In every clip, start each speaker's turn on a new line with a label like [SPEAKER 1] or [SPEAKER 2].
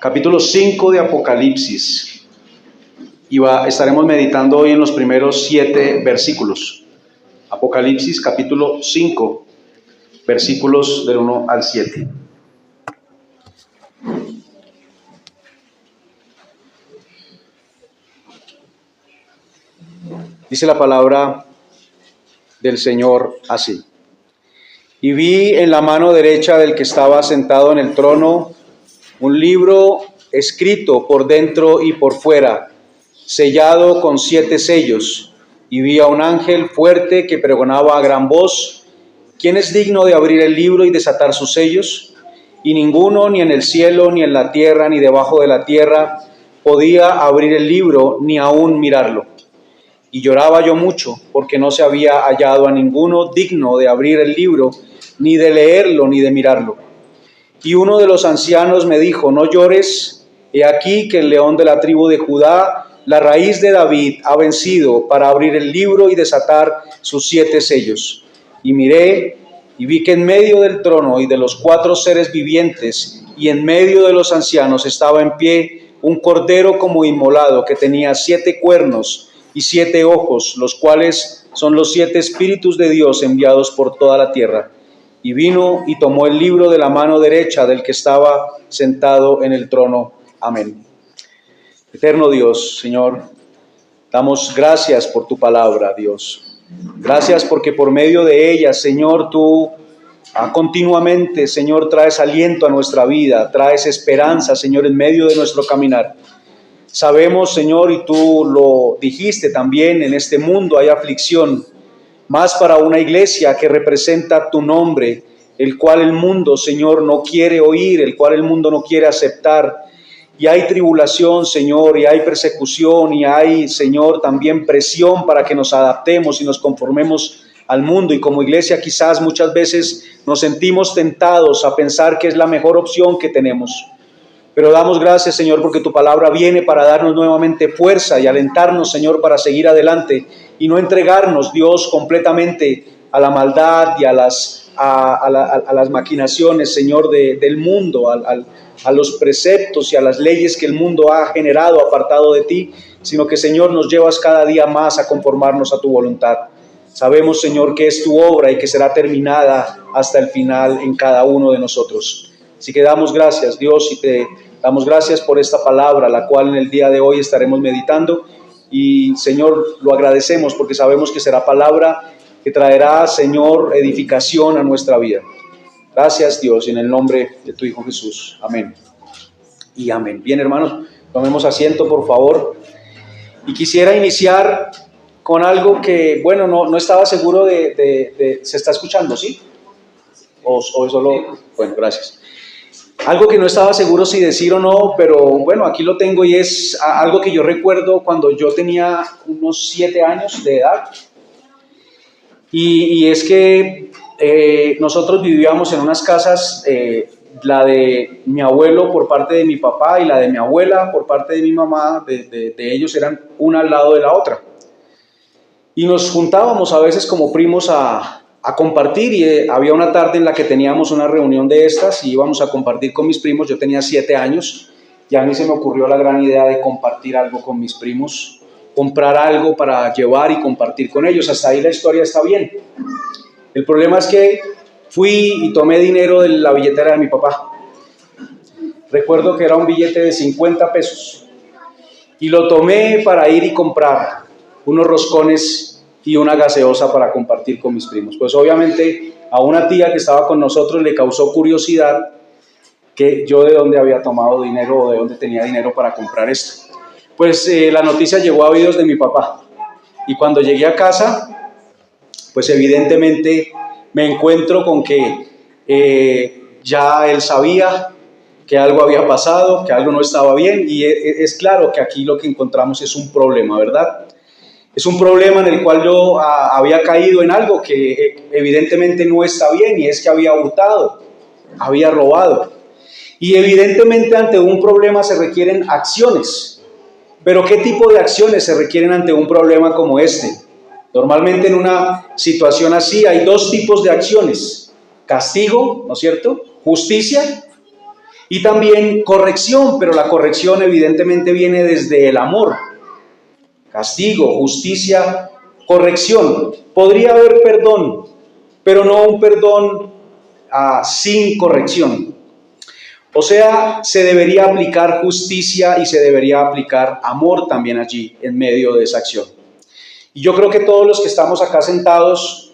[SPEAKER 1] capítulo 5 de Apocalipsis. Estaremos meditando hoy en los primeros 7 versículos. Apocalipsis capítulo 5, versículos del 1 al 7. Dice la palabra del Señor así: Y vi en la mano derecha del que estaba sentado en el trono un libro escrito por dentro y por fuera, sellado con 7 sellos, y vi a un ángel fuerte que pregonaba a gran voz: ¿Quién es digno de abrir el libro y desatar sus sellos? Y ninguno, ni en el cielo, ni en la tierra, ni debajo de la tierra, podía abrir el libro, ni aún mirarlo. Y lloraba yo mucho, porque no se había hallado a ninguno digno de abrir el libro, ni de leerlo, ni de mirarlo. Y uno de los ancianos me dijo: no llores, he aquí que el león de la tribu de Judá, la raíz de David, ha vencido para abrir el libro y desatar sus 7 sellos. Y miré, y vi que en medio del trono y de los 4 seres vivientes, y en medio de los ancianos, estaba en pie un cordero como inmolado, que tenía 7 cuernos y 7 ojos, los cuales son los 7 espíritus de Dios enviados por toda la tierra. Y vino y tomó el libro de la mano derecha del que estaba sentado en el trono. Amén. Eterno Dios, Señor, damos gracias por tu palabra, Dios. Gracias porque por medio de ella, Señor, tú continuamente, Señor, traes aliento a nuestra vida, traes esperanza, Señor, en medio de nuestro caminar. Sabemos, Señor, y tú lo dijiste también, en este mundo hay aflicción, más para una iglesia que representa tu nombre, el cual el mundo, Señor, no quiere oír, el cual el mundo no quiere aceptar. Y hay tribulación, Señor, y hay persecución, y hay, Señor, también presión para que nos adaptemos y nos conformemos al mundo. Y como iglesia quizás muchas veces nos sentimos tentados a pensar que es la mejor opción que tenemos. Pero damos gracias, Señor, porque tu palabra viene para darnos nuevamente fuerza y alentarnos, Señor, para seguir adelante y no entregarnos, Dios, completamente a la maldad y a las maquinaciones, Señor, del mundo, a los preceptos y a las leyes que el mundo ha generado apartado de ti, sino que, Señor, nos llevas cada día más a conformarnos a tu voluntad. Sabemos, Señor, que es tu obra y que será terminada hasta el final en cada uno de nosotros. Así que damos gracias, Dios, y te damos gracias por esta palabra, la cual en el día de hoy estaremos meditando. Y, Señor, lo agradecemos porque sabemos que será palabra que traerá, Señor, edificación a nuestra vida. Gracias, Dios, en el nombre de tu Hijo Jesús. Amén y amén. Bien, hermanos, tomemos asiento, por favor. Y quisiera iniciar con algo que, bueno, no estaba seguro de ¿se está escuchando, sí? ¿O solo? Bueno, gracias. Algo que no estaba seguro si decir o no, pero bueno, aquí lo tengo, y es algo que yo recuerdo cuando yo tenía unos 7 años de edad. Y es que nosotros vivíamos en unas casas, la de mi abuelo por parte de mi papá y la de mi abuela por parte de mi mamá, de ellos eran una al lado de la otra. Y nos juntábamos a veces como primos a compartir, y había una tarde en la que teníamos una reunión de estas y íbamos a compartir con mis primos. Yo tenía 7 años y a mí se me ocurrió la gran idea de compartir algo con mis primos, comprar algo para llevar y compartir con ellos. Hasta ahí la historia está bien. El problema es que fui y tomé dinero de la billetera de mi papá. Recuerdo que era un billete de 50 pesos y lo tomé para ir y comprar unos roscones y una gaseosa para compartir con mis primos. Pues obviamente a una tía que estaba con nosotros le causó curiosidad que yo de dónde había tomado dinero o de dónde tenía dinero para comprar esto. Pues la noticia llegó a oídos de mi papá, y cuando llegué a casa, pues evidentemente me encuentro con que ya él sabía que algo había pasado, que algo no estaba bien, y es claro que aquí lo que encontramos es un problema, ¿verdad? Es un problema en el cual yo había caído en algo que evidentemente no está bien, y es que había hurtado, había robado. Y evidentemente ante un problema se requieren acciones. Pero ¿qué tipo de acciones se requieren ante un problema como este? Normalmente en una situación así hay 2 tipos de acciones: castigo, ¿no es cierto?, justicia, Y también corrección, pero la corrección evidentemente viene desde el amor. Castigo, justicia, corrección. Podría haber perdón, pero no un perdón sin corrección. O sea, se debería aplicar justicia y se debería aplicar amor también allí en medio de esa acción. Y yo creo que todos los que estamos acá sentados,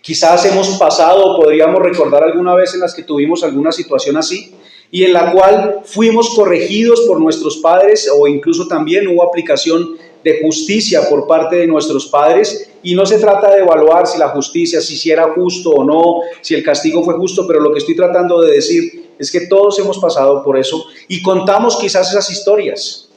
[SPEAKER 1] quizás hemos pasado o podríamos recordar alguna vez en las que tuvimos alguna situación así y en la cual fuimos corregidos por nuestros padres o incluso también hubo aplicación de justicia por parte de nuestros padres, y no se trata de evaluar si la justicia, si era justo o no, si el castigo fue justo, pero lo que estoy tratando de decir es que todos hemos pasado por eso y contamos quizás esas historias.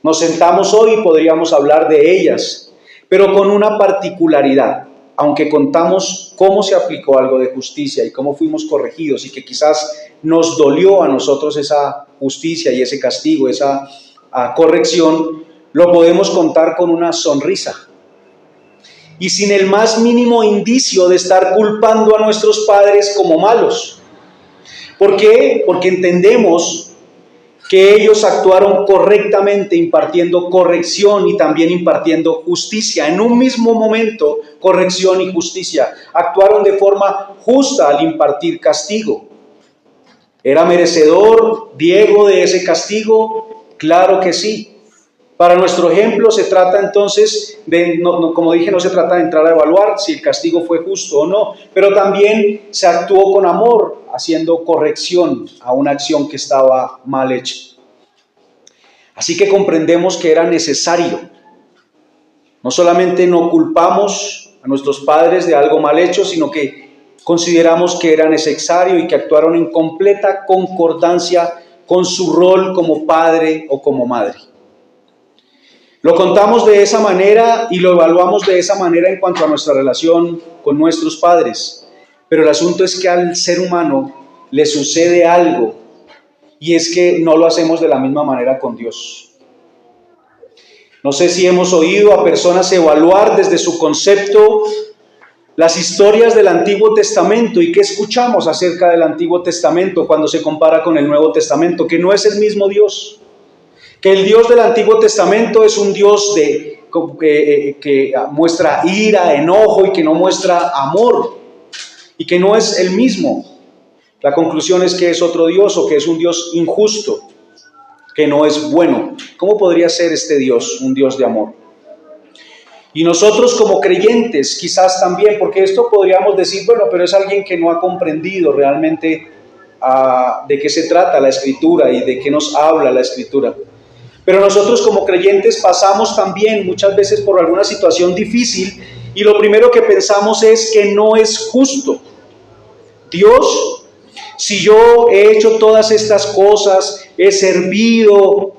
[SPEAKER 1] Nos sentamos hoy y podríamos hablar de ellas, pero con una particularidad. Aunque contamos cómo se aplicó algo de justicia y cómo fuimos corregidos y que quizás nos dolió a nosotros esa justicia y ese castigo, esa corrección, lo podemos contar con una sonrisa y sin el más mínimo indicio de estar culpando a nuestros padres como malos. ¿Por qué? Porque entendemos que ellos actuaron correctamente impartiendo corrección y también impartiendo justicia. En un mismo momento, corrección y justicia. Actuaron de forma justa al impartir castigo. ¿Era merecedor Diego de ese castigo? Claro que sí. Para nuestro ejemplo se trata entonces de, como dije, no se trata de entrar a evaluar si el castigo fue justo o no, pero también se actuó con amor, haciendo corrección a una acción que estaba mal hecha. Así que comprendemos que era necesario. No solamente no culpamos a nuestros padres de algo mal hecho, sino que consideramos que era necesario y que actuaron en completa concordancia con su rol como padre o como madre. Lo contamos de esa manera y lo evaluamos de esa manera en cuanto a nuestra relación con nuestros padres. Pero el asunto es que al ser humano le sucede algo, y es que no lo hacemos de la misma manera con Dios. No sé si hemos oído a personas evaluar desde su concepto las historias del Antiguo Testamento y qué escuchamos acerca del Antiguo Testamento cuando se compara con el Nuevo Testamento, que no es el mismo Dios. Que el Dios del Antiguo Testamento es un Dios que muestra ira, enojo y que no muestra amor y que no es el mismo. La conclusión es que es otro Dios o que es un Dios injusto, que no es bueno. ¿Cómo podría ser este Dios un Dios de amor? Y nosotros como creyentes quizás también, porque esto podríamos decir, bueno, pero es alguien que no ha comprendido realmente de qué se trata la Escritura y de qué nos habla la Escritura. Pero nosotros como creyentes pasamos también muchas veces por alguna situación difícil y lo primero que pensamos es que no es justo. Dios, si yo he hecho todas estas cosas, he servido,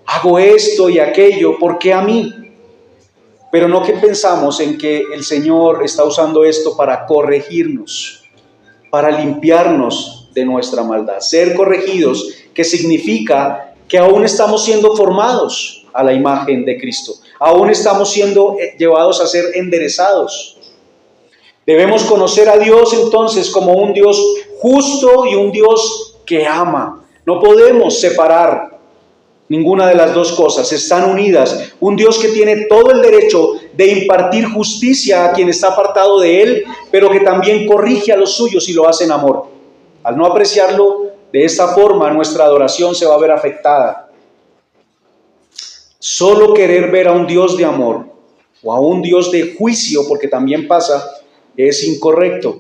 [SPEAKER 1] hago esto y aquello, ¿por qué a mí? Pero no que pensamos en que el Señor está usando esto para corregirnos, para limpiarnos de nuestra maldad. Ser corregidos, que significa que aún estamos siendo formados a la imagen de Cristo. Aún estamos siendo llevados a ser enderezados. Debemos conocer a Dios entonces como un Dios justo y un Dios que ama. No podemos separar ninguna de las dos cosas, están unidas. Un Dios que tiene todo el derecho de impartir justicia a quien está apartado de Él, pero que también corrige a los suyos y lo hace en amor. Al no apreciarlo de esta forma, nuestra adoración se va a ver afectada. Solo querer ver a un Dios de amor o a un Dios de juicio, porque también pasa, es incorrecto.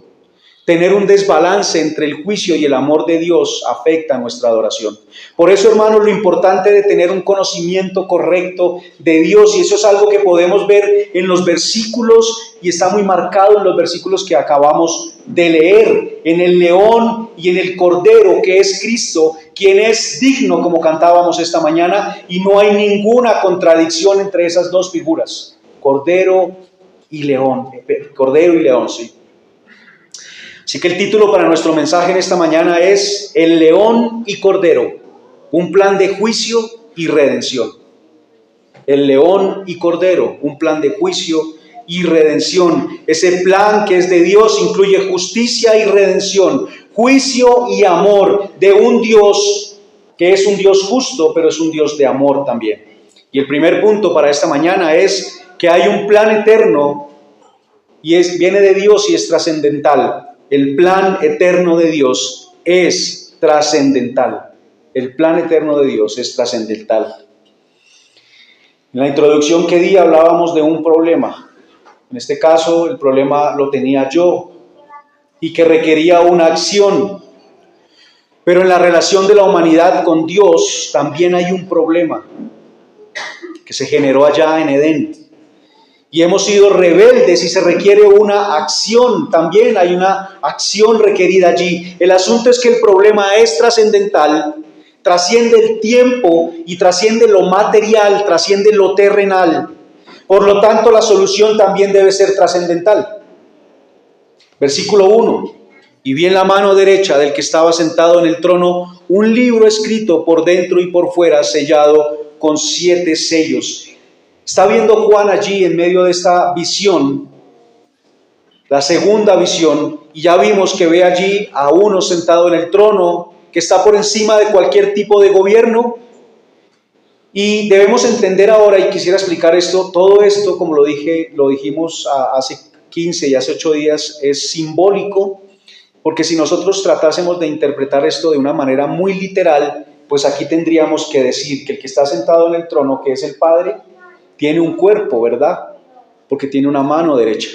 [SPEAKER 1] Tener un desbalance entre el juicio y el amor de Dios afecta nuestra adoración. Por eso, hermanos, lo importante de tener un conocimiento correcto de Dios, y eso es algo que podemos ver en los versículos, y está muy marcado en los versículos que acabamos de leer, en el león y en el cordero, que es Cristo, quien es digno, como cantábamos esta mañana, y no hay ninguna contradicción entre esas dos figuras, cordero y león, sí. Así que el título para nuestro mensaje en esta mañana es El león y cordero, un plan de juicio y redención. El león y cordero, un plan de juicio y redención. Ese plan que es de Dios incluye justicia y redención. juicio y amor de un Dios que es un Dios justo, pero es un Dios de amor también. Y el primer punto para esta mañana es que hay un plan eterno y viene de Dios y es trascendental. El plan eterno de Dios es trascendental. El plan eterno de Dios es trascendental. En la introducción que di hablábamos de un problema. En este caso, el problema lo tenía yo y que requería una acción. Pero en la relación de la humanidad con Dios también hay un problema que se generó allá en Edén. Y hemos sido rebeldes y se requiere una acción, también hay una acción requerida allí. El asunto es que el problema es trascendental, trasciende el tiempo y trasciende lo material, trasciende lo terrenal. Por lo tanto, la solución también debe ser trascendental. Versículo 1. Y vi en la mano derecha del que estaba sentado en el trono un libro escrito por dentro y por fuera, sellado con 7 sellos. Está viendo Juan allí en medio de esta visión, la segunda visión, y ya vimos que ve allí a uno sentado en el trono, que está por encima de cualquier tipo de gobierno. Y debemos entender ahora, y quisiera explicar esto, todo esto, como lo dijimos hace 15 y hace 8 días, es simbólico, porque si nosotros tratásemos de interpretar esto de una manera muy literal, pues aquí tendríamos que decir que el que está sentado en el trono, que es el Padre, tiene un cuerpo, ¿verdad? Porque tiene una mano derecha.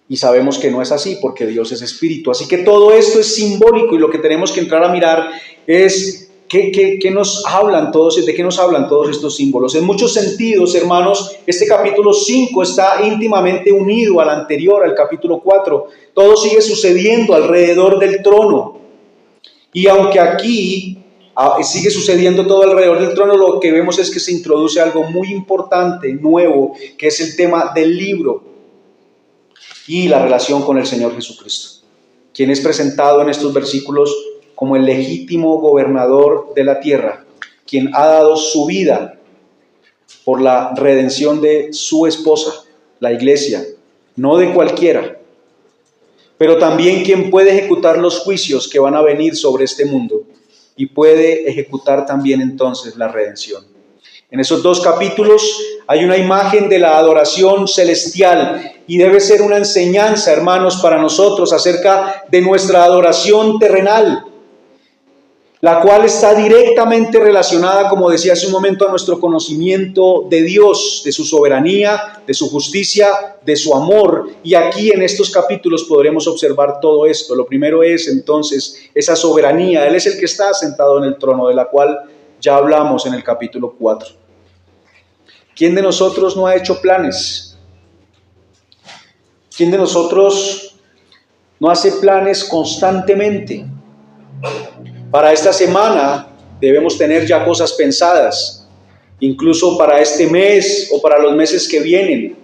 [SPEAKER 1] Y sabemos que no es así, porque Dios es espíritu. Así que todo esto es simbólico y lo que tenemos que entrar a mirar es ¿qué nos hablan todos, de qué nos hablan todos estos símbolos? En muchos sentidos, hermanos, este capítulo 5 está íntimamente unido al anterior, al capítulo 4. Todo sigue sucediendo alrededor del trono. Y aunque aquí sigue sucediendo todo alrededor del trono, lo que vemos es que se introduce algo muy importante, nuevo, que es el tema del libro y la relación con el Señor Jesucristo, quien es presentado en estos versículos como el legítimo gobernador de la tierra, quien ha dado su vida por la redención de su esposa, la iglesia, no de cualquiera, pero también quien puede ejecutar los juicios que van a venir sobre este mundo y puede ejecutar también entonces la redención. En esos 2 capítulos hay una imagen de la adoración celestial y debe ser una enseñanza, hermanos, para nosotros acerca de nuestra adoración terrenal, la cual está directamente relacionada, como decía hace un momento, a nuestro conocimiento de Dios, de su soberanía, de su justicia, de su amor. Y aquí en estos capítulos podremos observar todo esto. Lo primero es entonces esa soberanía. Él es el que está sentado en el trono, de la cual ya hablamos en el capítulo 4. ¿Quién de nosotros no ha hecho planes? ¿Quién de nosotros no hace planes constantemente? Para esta semana debemos tener ya cosas pensadas, incluso para este mes o para los meses que vienen.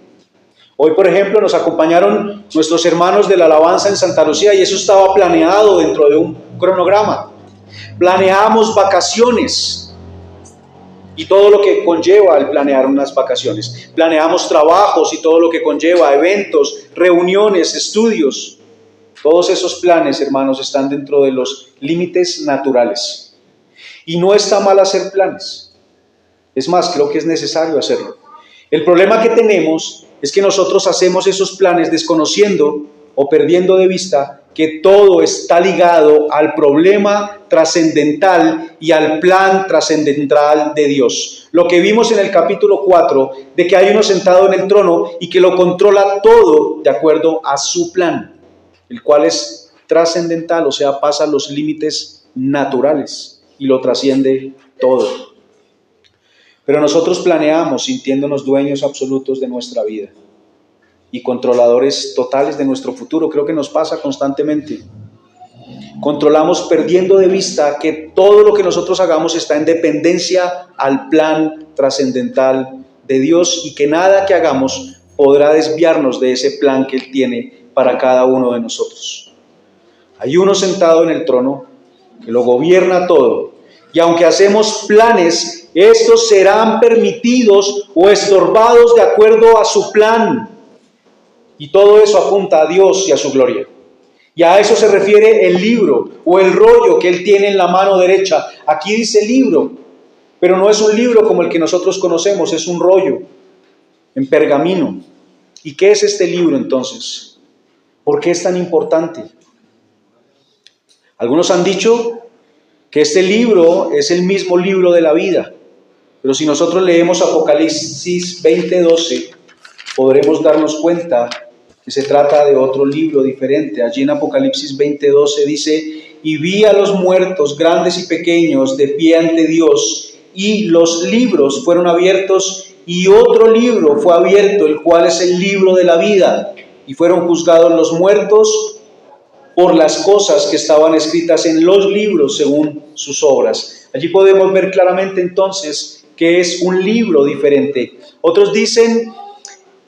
[SPEAKER 1] Hoy, por ejemplo, nos acompañaron nuestros hermanos de la alabanza en Santa Lucía y eso estaba planeado dentro de un cronograma. Planeamos vacaciones y todo lo que conlleva el planear unas vacaciones. Planeamos trabajos y todo lo que conlleva eventos, reuniones, estudios. Todos esos planes, hermanos, están dentro de los límites naturales. Y no está mal hacer planes. Es más, creo que es necesario hacerlo. El problema que tenemos es que nosotros hacemos esos planes desconociendo o perdiendo de vista que todo está ligado al problema trascendental y al plan trascendental de Dios. Lo que vimos en el capítulo 4, de que hay uno sentado en el trono y que lo controla todo de acuerdo a su plan, el cual es trascendental, o sea, pasa los límites naturales y lo trasciende todo. Pero nosotros planeamos sintiéndonos dueños absolutos de nuestra vida y controladores totales de nuestro futuro. Creo que nos pasa constantemente. Controlamos perdiendo de vista que todo lo que nosotros hagamos está en dependencia al plan trascendental de Dios y que nada que hagamos podrá desviarnos de ese plan que Él tiene para cada uno de nosotros. Hay uno sentado en el trono que lo gobierna todo, y aunque hacemos planes, estos serán permitidos o estorbados de acuerdo a su plan, y todo eso apunta a Dios y a su gloria. Y a eso se refiere el libro o el rollo que él tiene en la mano derecha. Aquí dice libro, pero no es un libro como el que nosotros conocemos, es un rollo en pergamino. ¿Y qué es este libro entonces? ¿Por qué es tan importante? Algunos han dicho que este libro es el mismo libro de la vida, pero si nosotros leemos Apocalipsis 20:12, podremos darnos cuenta que se trata de otro libro diferente. Allí en Apocalipsis 20:12 dice: y vi a los muertos, grandes y pequeños, de pie ante Dios, y los libros fueron abiertos, y otro libro fue abierto, el cual es el libro de la vida, y fueron juzgados los muertos por las cosas que estaban escritas en los libros según sus obras. Allí podemos ver claramente entonces que es un libro diferente. Otros dicen,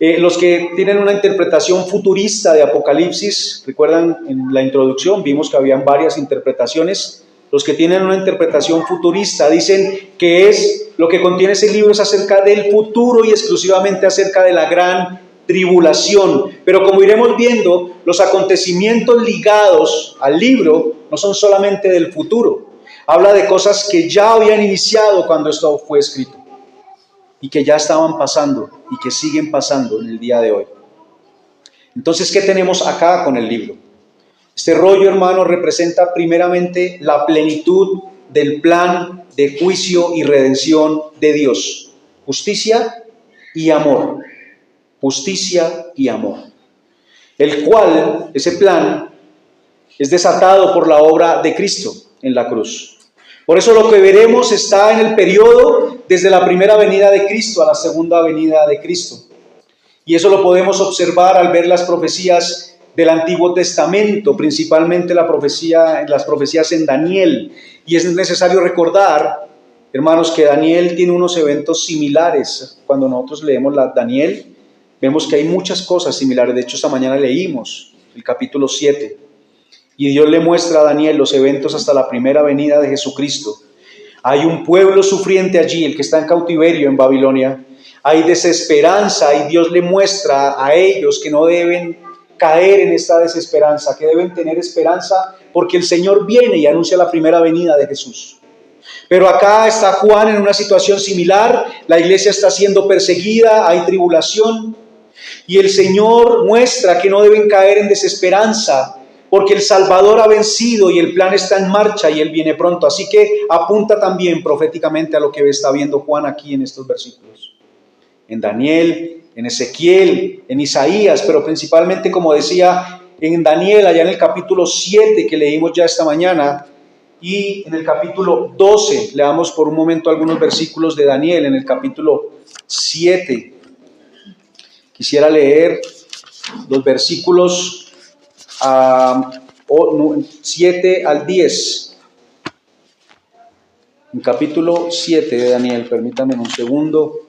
[SPEAKER 1] los que tienen una interpretación futurista de Apocalipsis, recuerdan en la introducción, vimos que habían varias interpretaciones. Los que tienen una interpretación futurista dicen que es lo que contiene ese libro es acerca del futuro y exclusivamente acerca de la gran tribulación. Pero como iremos viendo, los acontecimientos ligados al libro no son solamente del futuro. Habla de cosas que ya habían iniciado cuando esto fue escrito y que ya estaban pasando y que siguen pasando en el día de hoy. Entonces, ¿qué tenemos acá con el libro? Este rollo, hermano, representa primeramente la plenitud del plan de juicio y redención de Dios. Justicia y amor. Justicia y amor. El cual, ese plan, es desatado por la obra de Cristo en la cruz. Por eso lo que veremos está en el periodo desde la primera venida de Cristo a la segunda venida de Cristo. Y eso lo podemos observar al ver las profecías del Antiguo Testamento, principalmente las profecías en Daniel. Y es necesario recordar, hermanos, que Daniel tiene unos eventos similares. Cuando nosotros leemos Daniel, vemos que hay muchas cosas similares. De hecho, esta mañana leímos el capítulo 7. Y Dios le muestra a Daniel los eventos hasta la primera venida de Jesucristo. Hay un pueblo sufriente allí, el que está en cautiverio en Babilonia. Hay desesperanza y Dios le muestra a ellos que no deben caer en esta desesperanza, que deben tener esperanza porque el Señor viene y anuncia la primera venida de Jesús. Pero acá está Juan en una situación similar. La iglesia está siendo perseguida, hay tribulación. Y el Señor muestra que no deben caer en desesperanza, porque el Salvador ha vencido y el plan está en marcha y Él viene pronto. Así que apunta también proféticamente a lo que está viendo Juan aquí en estos versículos. En Daniel, en Ezequiel, en Isaías, pero principalmente, como decía, en Daniel, allá en el capítulo 7 que leímos ya esta mañana, y en el capítulo 12, leamos por un momento algunos versículos de Daniel, en el capítulo 7. Quisiera leer los versículos 7 al 10. En capítulo 7 de Daniel, permítanme un segundo.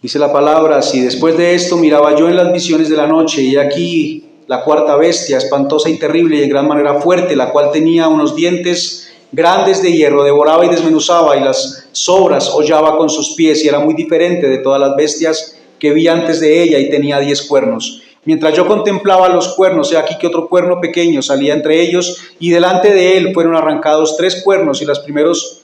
[SPEAKER 1] Dice la palabra así: después de esto miraba yo en las visiones de la noche, y aquí la cuarta bestia, espantosa y terrible y en gran manera fuerte, la cual tenía unos dientes grandes de hierro, devoraba y desmenuzaba, y las sobras hollaba con sus pies, y era muy diferente de todas las bestias que vi antes de ella, y tenía 10 cuernos. Mientras yo contemplaba los cuernos, he aquí que otro cuerno pequeño salía entre ellos, y delante de él fueron arrancados 3 cuernos, de los primeros,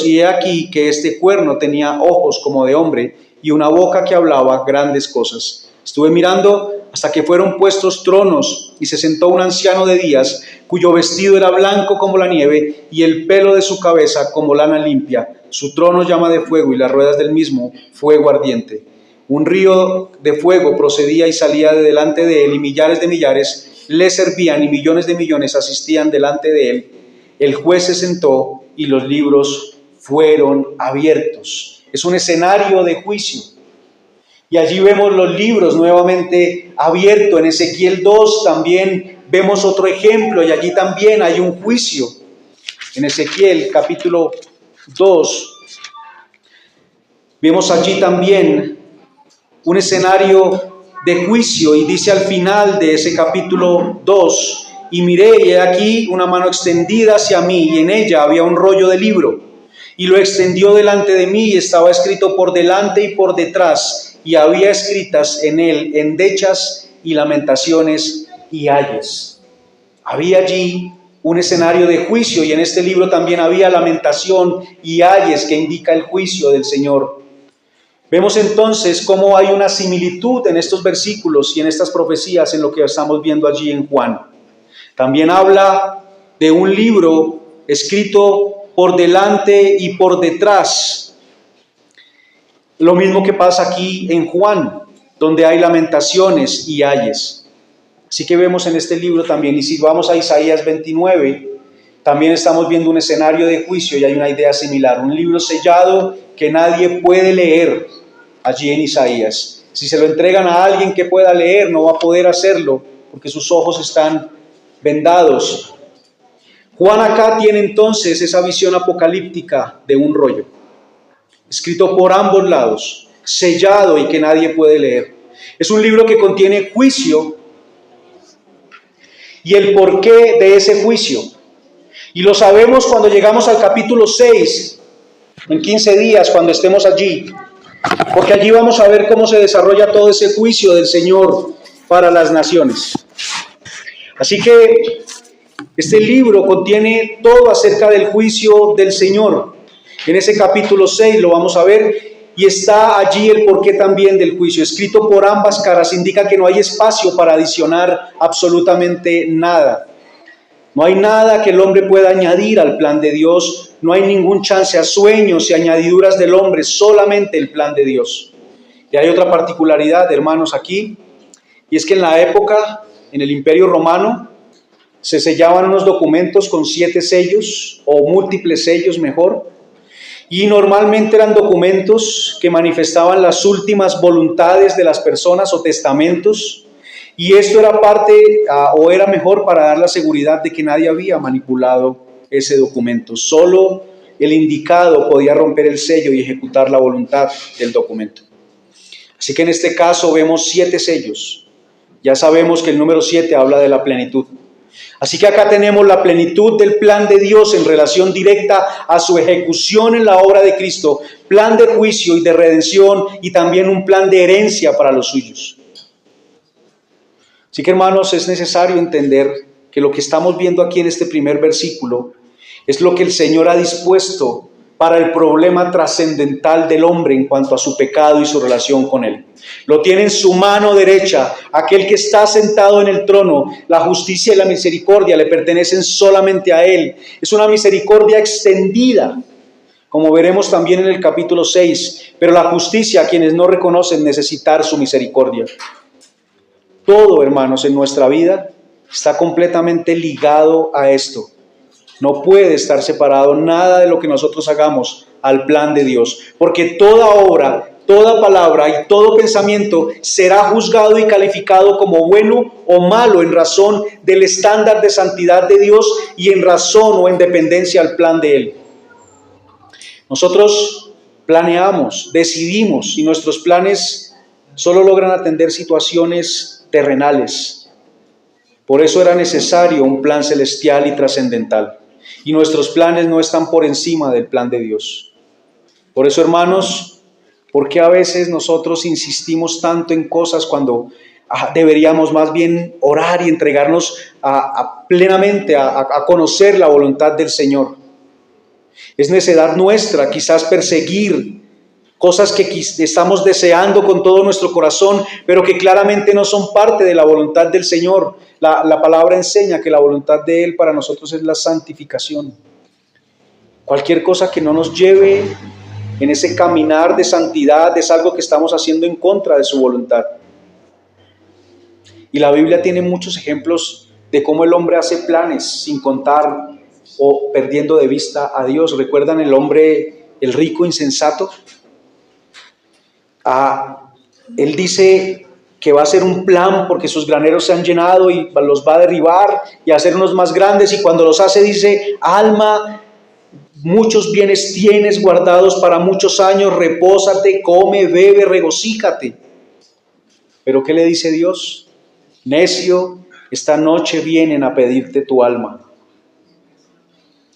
[SPEAKER 1] y he aquí que este cuerno tenía ojos como de hombre, y una boca que hablaba grandes cosas. Estuve mirando hasta que fueron puestos tronos, y se sentó un anciano de días, cuyo vestido era blanco como la nieve, y el pelo de su cabeza como lana limpia. Su trono llama de fuego, y las ruedas del mismo fuego ardiente. Un río de fuego procedía y salía de delante de él, y millares de millares le servían, y millones de millones asistían delante de él. El juez se sentó y los libros fueron abiertos. Es un escenario de juicio. Y allí vemos los libros nuevamente abiertos. En Ezequiel 2 también vemos otro ejemplo, y allí también hay un juicio. En Ezequiel capítulo 2 vemos allí también un escenario de juicio, y dice al final de ese capítulo 2: y miré, y he aquí una mano extendida hacia mí, y en ella había un rollo de libro. Y lo extendió delante de mí, y estaba escrito por delante y por detrás, y había escritas en él endechas y lamentaciones y ayes. Había allí un escenario de juicio, y en este libro también había lamentación y ayes, que indica el juicio del Señor. Vemos entonces cómo hay una similitud en estos versículos y en estas profecías en lo que estamos viendo allí en Juan. También habla de un libro escrito por delante y por detrás. Lo mismo que pasa aquí en Juan, donde hay lamentaciones y ayes. Así que vemos en este libro también, y si vamos a Isaías 29, también estamos viendo un escenario de juicio y hay una idea similar. Un libro sellado que nadie puede leer allí en Isaías. Si se lo entregan a alguien que pueda leer, no va a poder hacerlo porque sus ojos están vendados. Juan acá tiene entonces esa visión apocalíptica de un rollo, escrito por ambos lados, sellado y que nadie puede leer. Es un libro que contiene juicio y el porqué de ese juicio. Y lo sabemos cuando llegamos al capítulo 6, en 15 días, cuando estemos allí, porque allí vamos a ver cómo se desarrolla todo ese juicio del Señor para las naciones. Así que este libro contiene todo acerca del juicio del Señor. En ese capítulo 6 lo vamos a ver, y está allí el porqué también del juicio. Escrito por ambas caras indica que no hay espacio para adicionar absolutamente nada. No hay nada que el hombre pueda añadir al plan de Dios. No hay ningún chance a sueños y añadiduras del hombre, solamente el plan de Dios. Y hay otra particularidad, hermanos, aquí, y es que en la época, en el Imperio Romano, se sellaban unos documentos con 7 sellos, o múltiples sellos mejor, y normalmente eran documentos que manifestaban las últimas voluntades de las personas o testamentos, y esto era parte o era mejor para dar la seguridad de que nadie había manipulado ese documento. Solo el indicado podía romper el sello y ejecutar la voluntad del documento. Así que en este caso vemos 7 sellos. Ya sabemos que el número 7 habla de la plenitud. Así que acá tenemos la plenitud del plan de Dios en relación directa a su ejecución en la obra de Cristo, plan de juicio y de redención, y también un plan de herencia para los suyos. Así que, hermanos, es necesario entender que lo que estamos viendo aquí en este primer versículo es lo que el Señor ha dispuesto para el problema trascendental del hombre en cuanto a su pecado y su relación con Él. Lo tiene en su mano derecha, aquel que está sentado en el trono. La justicia y la misericordia le pertenecen solamente a Él. Es una misericordia extendida, como veremos también en el capítulo 6, pero la justicia a quienes no reconocen necesitar su misericordia. Todo, hermanos, en nuestra vida está completamente ligado a esto. No puede estar separado nada de lo que nosotros hagamos al plan de Dios, porque toda obra, toda palabra y todo pensamiento será juzgado y calificado como bueno o malo en razón del estándar de santidad de Dios y en razón o en dependencia al plan de Él. Nosotros planeamos, decidimos, y nuestros planes solo logran atender situaciones terrenales. Por eso era necesario un plan celestial y trascendental. Y nuestros planes no están por encima del plan de Dios. Por eso, hermanos, ¿por qué a veces nosotros insistimos tanto en cosas cuando deberíamos más bien orar y entregarnos plenamente a conocer la voluntad del Señor? Es necedad nuestra quizás perseguir cosas que estamos deseando con todo nuestro corazón, pero que claramente no son parte de la voluntad del Señor. La palabra enseña que la voluntad de Él para nosotros es la santificación. Cualquier cosa que no nos lleve en ese caminar de santidad es algo que estamos haciendo en contra de su voluntad. Y la Biblia tiene muchos ejemplos de cómo el hombre hace planes sin contar o perdiendo de vista a Dios. ¿Recuerdan el hombre, el rico insensato? Él dice que va a hacer un plan porque sus graneros se han llenado y los va a derribar y a hacernos más grandes, y cuando los hace dice: alma, muchos bienes tienes guardados para muchos años, repósate, come, bebe, regocíjate. Pero ¿qué le dice Dios? Necio, esta noche vienen a pedirte tu alma.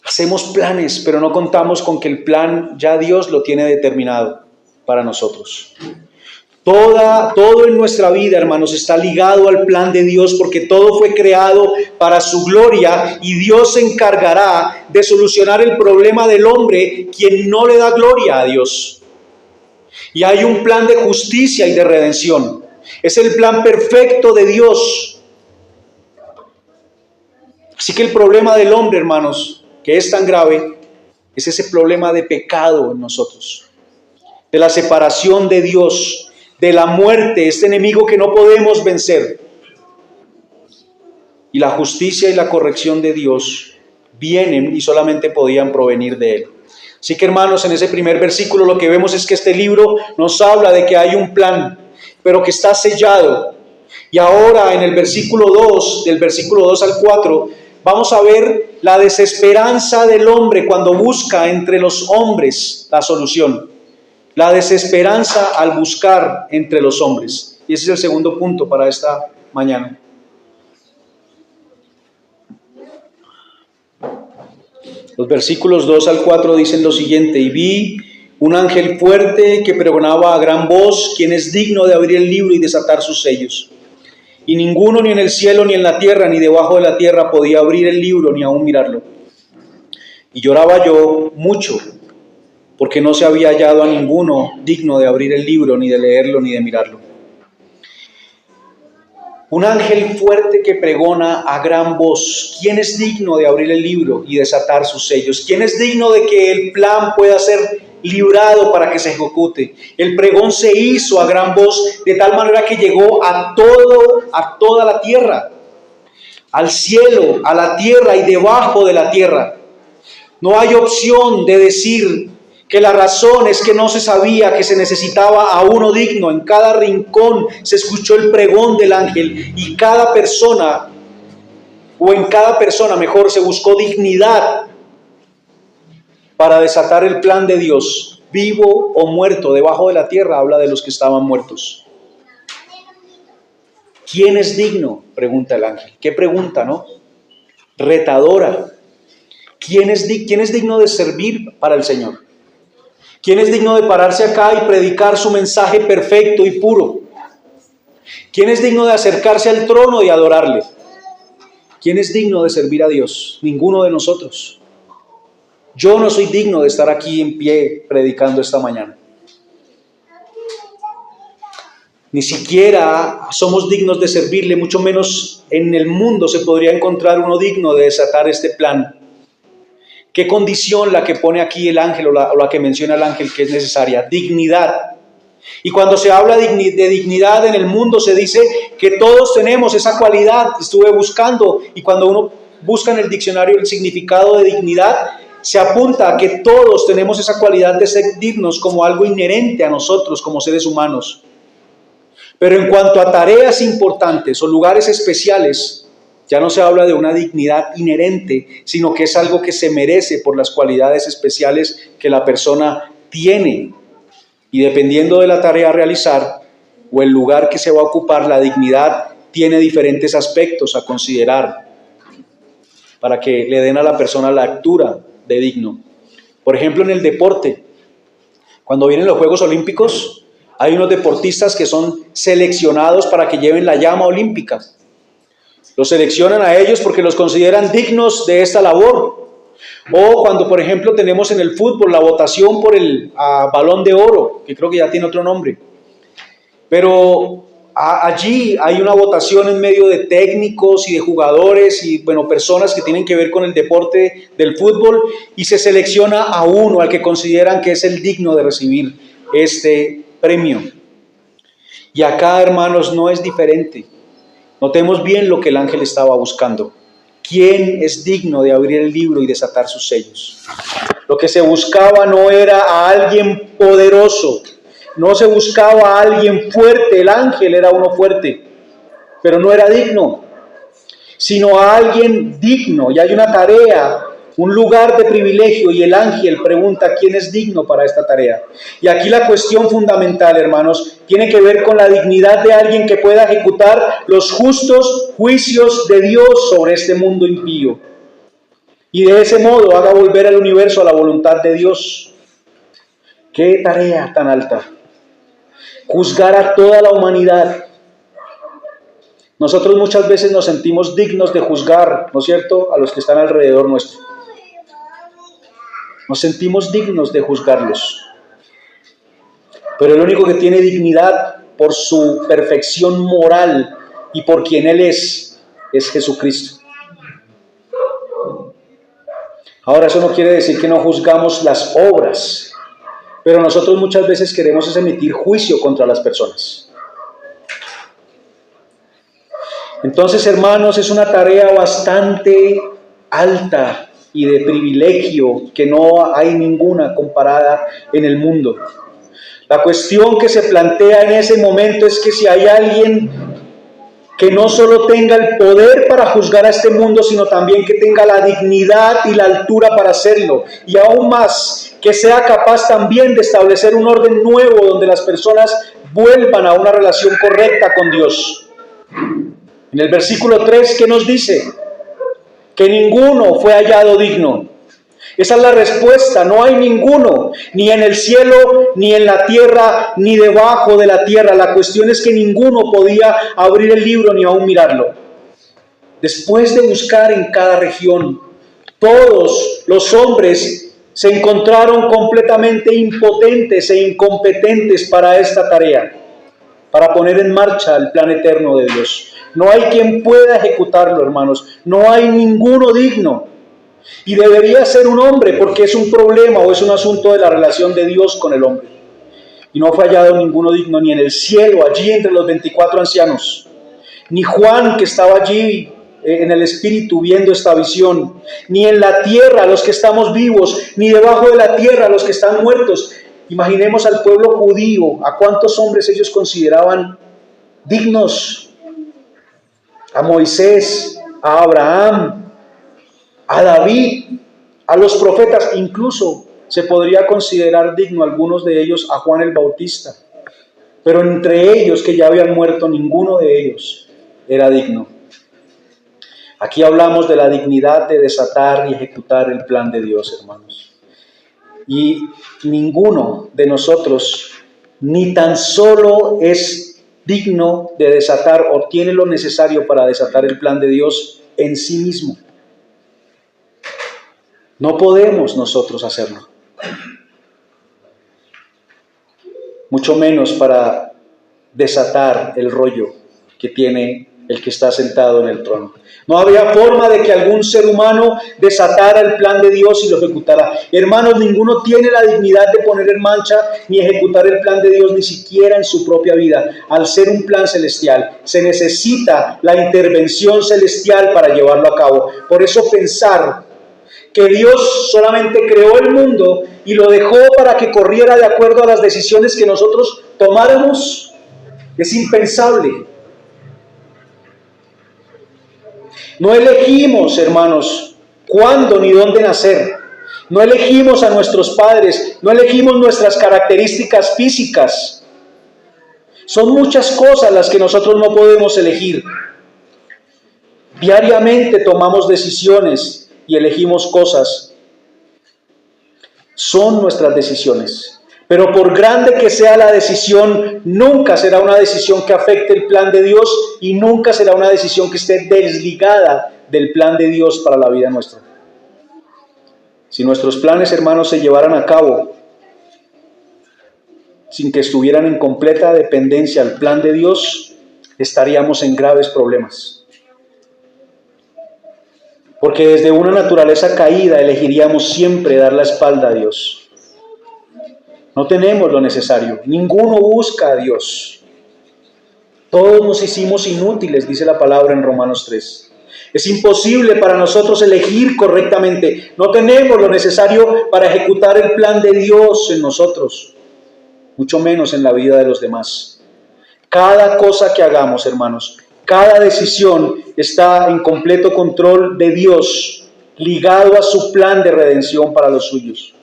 [SPEAKER 1] Hacemos planes, pero no contamos con que el plan ya Dios lo tiene determinado para nosotros. Todo en nuestra vida, hermanos, está ligado al plan de Dios porque todo fue creado para su gloria y Dios se encargará de solucionar el problema del hombre quien no le da gloria a Dios. Y hay un plan de justicia y de redención. Es el plan perfecto de Dios. Así que el problema del hombre, hermanos, que es tan grave, es ese problema de pecado en nosotros, de la separación de Dios, de la muerte, este enemigo que no podemos vencer. Y la justicia y la corrección de Dios vienen y solamente podían provenir de Él. Así que, hermanos, en ese primer versículo lo que vemos es que este libro nos habla de que hay un plan, pero que está sellado. Y ahora en el versículo 2, del versículo 2 al 4, vamos a ver la desesperanza del hombre cuando busca entre los hombres la solución. La desesperanza al buscar entre los hombres. Y ese es el segundo punto para esta mañana. Los versículos 2 al 4 dicen lo siguiente: y vi un ángel fuerte que pregonaba a gran voz, ¿quién es digno de abrir el libro y desatar sus sellos? Y ninguno, ni en el cielo, ni en la tierra, ni debajo de la tierra, podía abrir el libro, ni aún mirarlo. Y lloraba yo mucho, porque no se había hallado a ninguno digno de abrir el libro, ni de leerlo, ni de mirarlo. Un ángel fuerte que pregona a gran voz. ¿Quién es digno de abrir el libro y desatar sus sellos? ¿Quién es digno de que el plan pueda ser librado para que se ejecute? El pregón se hizo a gran voz de tal manera que llegó a toda la tierra, al cielo, a la tierra y debajo de la tierra. No hay opción de decir que la razón es que no se sabía que se necesitaba a uno digno. En cada rincón se escuchó el pregón del ángel y en cada persona mejor, se buscó dignidad para desatar el plan de Dios. Vivo o muerto, debajo de la tierra, habla de los que estaban muertos. ¿Quién es digno?, pregunta el ángel. ¿Qué pregunta, no? Retadora. ¿Quién es digno de servir para el Señor? ¿Quién es digno de pararse acá y predicar su mensaje perfecto y puro? ¿Quién es digno de acercarse al trono y adorarle? ¿Quién es digno de servir a Dios? Ninguno de nosotros. Yo no soy digno de estar aquí en pie predicando esta mañana. Ni siquiera somos dignos de servirle, mucho menos en el mundo se podría encontrar uno digno de desatar este plan. ¿Qué condición la que pone aquí el ángel o la que menciona el ángel que es necesaria? Dignidad. Y cuando se habla de dignidad en el mundo se dice que todos tenemos esa cualidad. Estuve buscando y cuando uno busca en el diccionario el significado de dignidad, se apunta a que todos tenemos esa cualidad de ser dignos como algo inherente a nosotros como seres humanos. Pero en cuanto a tareas importantes o lugares especiales, ya no se habla de una dignidad inherente, sino que es algo que se merece por las cualidades especiales que la persona tiene. Y dependiendo de la tarea a realizar o el lugar que se va a ocupar, la dignidad tiene diferentes aspectos a considerar para que le den a la persona la altura de digno. Por ejemplo, en el deporte, cuando vienen los Juegos Olímpicos, hay unos deportistas que son seleccionados para que lleven la llama olímpica. Los seleccionan a ellos porque los consideran dignos de esta labor. O cuando, por ejemplo, tenemos en el fútbol la votación por el Balón de Oro, que creo que ya tiene otro nombre. Pero allí hay una votación en medio de técnicos y de jugadores y, personas que tienen que ver con el deporte del fútbol y se selecciona a uno, al que consideran que es el digno de recibir este premio. Y acá, hermanos, no es diferente. Notemos bien lo que el ángel estaba buscando. ¿Quién es digno de abrir el libro y desatar sus sellos? Lo que se buscaba no era a alguien poderoso, no se buscaba a alguien fuerte. El ángel era uno fuerte, pero no era digno, sino a alguien digno. Y hay una tarea un lugar de privilegio, y el ángel pregunta quién es digno para esta tarea. Y aquí la cuestión fundamental, hermanos, tiene que ver con la dignidad de alguien que pueda ejecutar los justos juicios de Dios sobre este mundo impío. Y de ese modo haga volver al universo a la voluntad de Dios. ¡Qué tarea tan alta! Juzgar a toda la humanidad. Nosotros muchas veces nos sentimos dignos de juzgar, ¿no es cierto?, a los que están alrededor nuestro. Nos sentimos dignos de juzgarlos. Pero el único que tiene dignidad por su perfección moral y por quien Él es Jesucristo. Ahora, eso no quiere decir que no juzgamos las obras, pero nosotros muchas veces queremos emitir juicio contra las personas. Entonces, hermanos, es una tarea bastante alta y de privilegio que no hay ninguna comparada en el mundo. La cuestión que se plantea en ese momento es que si hay alguien que no solo tenga el poder para juzgar a este mundo, sino también que tenga la dignidad y la altura para hacerlo, y aún más, que sea capaz también de establecer un orden nuevo donde las personas vuelvan a una relación correcta con Dios. En el versículo 3, ¿qué nos dice? Que ninguno fue hallado digno. Esa es la respuesta, no hay ninguno, ni en el cielo, ni en la tierra, ni debajo de la tierra. La cuestión es que ninguno podía abrir el libro ni aún mirarlo. Después de buscar en cada región, todos los hombres se encontraron completamente impotentes e incompetentes para esta tarea, para poner en marcha el plan eterno de Dios. No hay quien pueda ejecutarlo, hermanos. No hay ninguno digno. Y debería ser un hombre, porque es un problema o es un asunto de la relación de Dios con el hombre. Y no fue hallado ninguno digno, ni en el cielo, allí entre los 24 ancianos, ni Juan, que estaba allí en el Espíritu viendo esta visión, ni en la tierra los que estamos vivos, ni debajo de la tierra los que están muertos. Imaginemos al pueblo judío, a cuántos hombres ellos consideraban dignos. A Moisés, a Abraham, a David, a los profetas, incluso se podría considerar digno algunos de ellos a Juan el Bautista. Pero entre ellos que ya habían muerto, ninguno de ellos era digno. Aquí hablamos de la dignidad de desatar y ejecutar el plan de Dios, hermanos. Y ninguno de nosotros ni tan solo es digno de desatar o tiene lo necesario para desatar el plan de Dios en sí mismo. No podemos nosotros hacerlo. Mucho menos para desatar el rollo que tiene el que está sentado en el trono. No había forma de que algún ser humano desatara el plan de Dios y lo ejecutara. Hermanos, ninguno tiene la dignidad de poner en marcha ni ejecutar el plan de Dios, ni siquiera en su propia vida. Al ser un plan celestial, se necesita la intervención celestial para llevarlo a cabo. Por eso pensar que Dios solamente creó el mundo y lo dejó para que corriera de acuerdo a las decisiones que nosotros tomáramos es impensable. No elegimos, hermanos, cuándo ni dónde nacer. No elegimos a nuestros padres, no elegimos nuestras características físicas. Son muchas cosas las que nosotros no podemos elegir. Diariamente tomamos decisiones y elegimos cosas. Son nuestras decisiones. Pero por grande que sea la decisión, nunca será una decisión que afecte el plan de Dios y nunca será una decisión que esté desligada del plan de Dios para la vida nuestra. Si nuestros planes, hermanos, se llevaran a cabo sin que estuvieran en completa dependencia al plan de Dios, estaríamos en graves problemas. Porque desde una naturaleza caída elegiríamos siempre dar la espalda a Dios. No tenemos lo necesario. Ninguno busca a Dios. Todos nos hicimos inútiles, dice la palabra en Romanos 3. Es imposible para nosotros elegir correctamente. No tenemos lo necesario para ejecutar el plan de Dios en nosotros, mucho menos en la vida de los demás. Cada cosa que hagamos, hermanos, cada decisión está en completo control de Dios. ligado a su plan de redención para los suyos.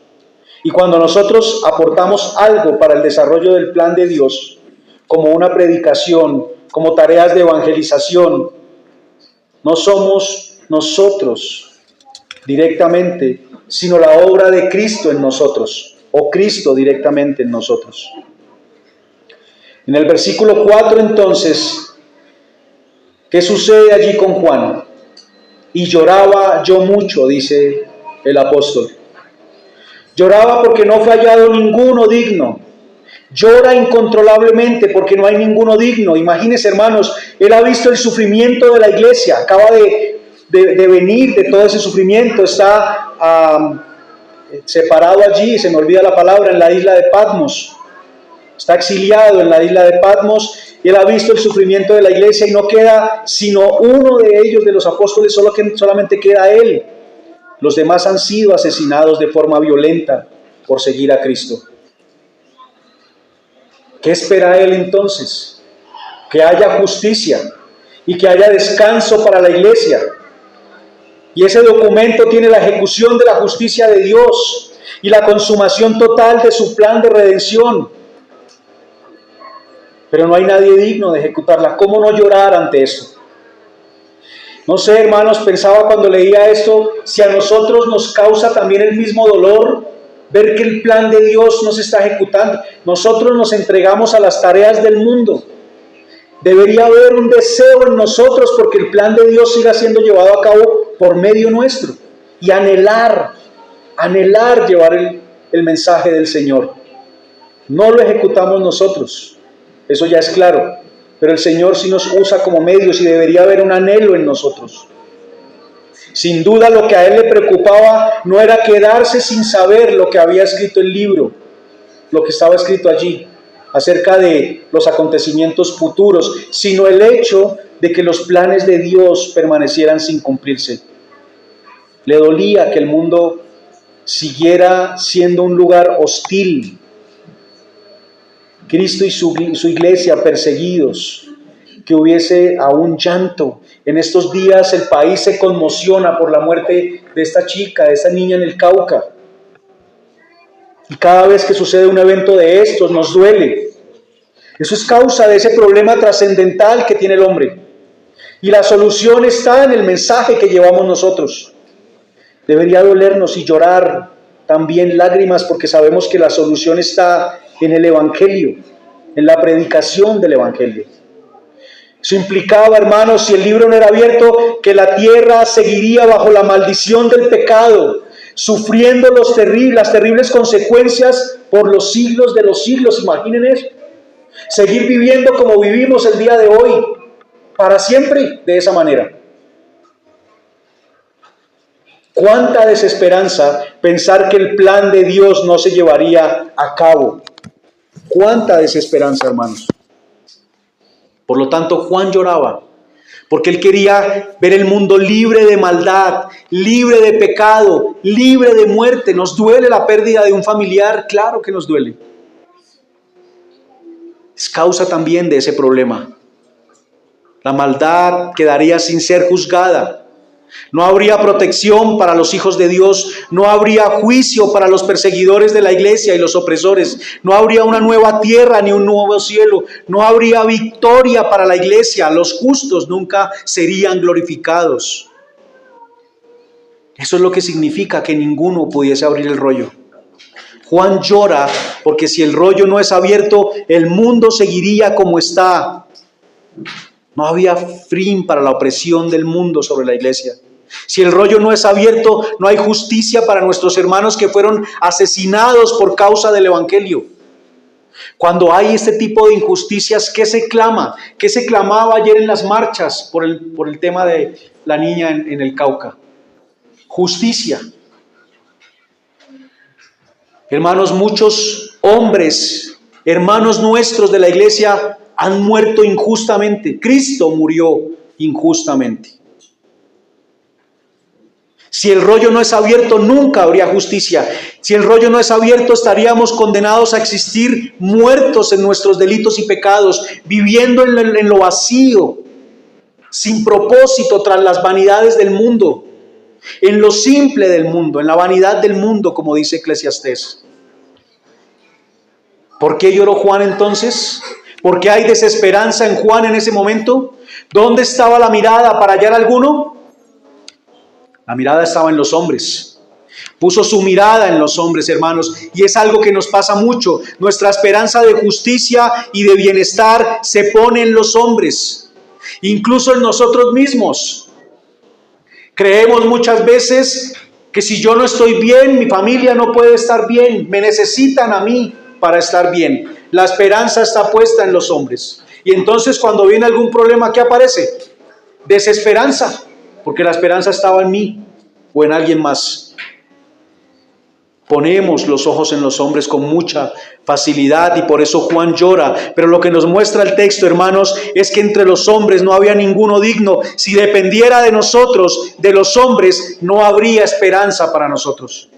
[SPEAKER 1] Y cuando nosotros aportamos algo para el desarrollo del plan de Dios, como una predicación, como tareas de evangelización, no somos nosotros directamente, sino la obra de Cristo en nosotros, o Cristo directamente en nosotros. En el versículo 4 entonces, ¿qué sucede allí con Juan? Y lloraba yo mucho, dice el apóstol. Lloraba porque no fue hallado ninguno digno. Llora incontrolablemente porque no hay ninguno digno. Imagínense, hermanos, él ha visto el sufrimiento de la iglesia, acaba de venir de todo ese sufrimiento, está separado allí, se me olvida la palabra, en la isla de Patmos. Está exiliado en la isla de Patmos y él ha visto el sufrimiento de la iglesia y no queda sino uno de ellos, de los apóstoles, solamente queda él. Los demás han sido asesinados de forma violenta por seguir a Cristo. ¿Qué espera él entonces? Que haya justicia y que haya descanso para la iglesia. Y ese documento tiene la ejecución de la justicia de Dios y la consumación total de su plan de redención. Pero no hay nadie digno de ejecutarla. ¿Cómo no llorar ante esto? No sé, hermanos, pensaba cuando leía esto, si a nosotros nos causa también el mismo dolor ver que el plan de Dios no se está ejecutando. Nosotros nos entregamos a las tareas del mundo. Debería haber un deseo en nosotros porque el plan de Dios siga siendo llevado a cabo por medio nuestro. Y anhelar llevar el mensaje del Señor. No lo ejecutamos nosotros, eso ya es claro. Pero el Señor sí nos usa como medios y debería haber un anhelo en nosotros. Sin duda lo que a él le preocupaba no era quedarse sin saber lo que había escrito el libro, lo que estaba escrito allí, acerca de los acontecimientos futuros, sino el hecho de que los planes de Dios permanecieran sin cumplirse. Le dolía que el mundo siguiera siendo un lugar hostil. Cristo y su iglesia perseguidos, que hubiese aún llanto. En estos días el país se conmociona por la muerte de esta chica, de esta niña en el Cauca. Y cada vez que sucede un evento de estos nos duele. Eso es causa de ese problema trascendental que tiene el hombre. Y la solución está en el mensaje que llevamos nosotros. Debería dolernos y llorar también lágrimas porque sabemos que la solución está en el Evangelio, en la predicación del Evangelio. Eso implicaba, hermanos, si el libro no era abierto, que la tierra seguiría bajo la maldición del pecado, sufriendo las terribles consecuencias por los siglos de los siglos. Imaginen eso. Seguir viviendo como vivimos el día de hoy, para siempre, de esa manera. Cuánta desesperanza pensar que el plan de Dios no se llevaría a cabo. Cuánta desesperanza, hermanos. Por lo tanto, Juan lloraba, porque él quería ver el mundo libre de maldad, libre de pecado, libre de muerte. ¿Nos duele la pérdida de un familiar? Claro que nos duele. Es causa también de ese problema. La maldad quedaría sin ser juzgada. No habría protección para los hijos de Dios, no habría juicio para los perseguidores de la iglesia y los opresores, no habría una nueva tierra ni un nuevo cielo, no habría victoria para la iglesia, los justos nunca serían glorificados. Eso es lo que significa que ninguno pudiese abrir el rollo. Juan llora porque si el rollo no es abierto, el mundo seguiría como está. No había fin para la opresión del mundo sobre la iglesia. Si el rollo no es abierto, no hay justicia para nuestros hermanos que fueron asesinados por causa del Evangelio. Cuando hay este tipo de injusticias, ¿qué se clama? ¿Qué se clamaba ayer en las marchas por el tema de la niña en el Cauca? Justicia. Hermanos, muchos hombres, hermanos nuestros de la iglesia, han muerto injustamente. Cristo murió injustamente. Si el rollo no es abierto, nunca habría justicia. Si el rollo no es abierto, estaríamos condenados a existir muertos en nuestros delitos y pecados, viviendo en lo vacío, sin propósito, tras las vanidades del mundo. en lo simple del mundo, en la vanidad del mundo, como dice Eclesiastés. ¿Por qué lloró Juan entonces? ¿Por qué hay desesperanza en Juan en ese momento? ¿Dónde estaba la mirada para hallar alguno? La mirada estaba en los hombres. Puso su mirada en los hombres, hermanos, y es algo que nos pasa mucho. Nuestra esperanza de justicia y de bienestar se pone en los hombres, incluso en nosotros mismos. Creemos muchas veces que si yo no estoy bien, mi familia no puede estar bien, me necesitan a mí para estar bien. La esperanza está puesta en los hombres. Y entonces cuando viene algún problema, ¿qué aparece? Desesperanza, porque la esperanza estaba en mí o en alguien más. Ponemos los ojos en los hombres con mucha facilidad y por eso Juan llora. Pero lo que nos muestra el texto, hermanos, es que entre los hombres no había ninguno digno. Si dependiera de nosotros, de los hombres, no habría esperanza para nosotros.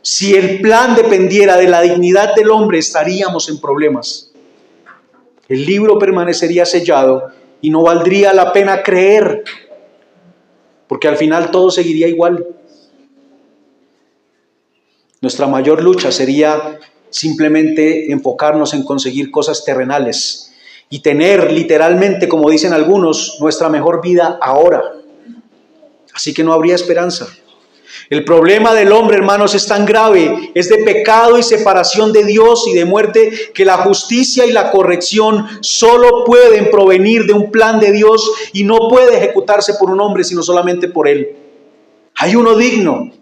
[SPEAKER 1] Si el plan dependiera de la dignidad del hombre, estaríamos en problemas. El libro permanecería sellado y no valdría la pena creer, porque al final todo seguiría igual. Nuestra mayor lucha sería simplemente enfocarnos en conseguir cosas terrenales y tener literalmente, como dicen algunos, nuestra mejor vida ahora. Así que no habría esperanza. El problema del hombre, hermanos, es tan grave, es de pecado y separación de Dios y de muerte, que la justicia y la corrección solo pueden provenir de un plan de Dios y no puede ejecutarse por un hombre, sino solamente por Él. Hay uno digno,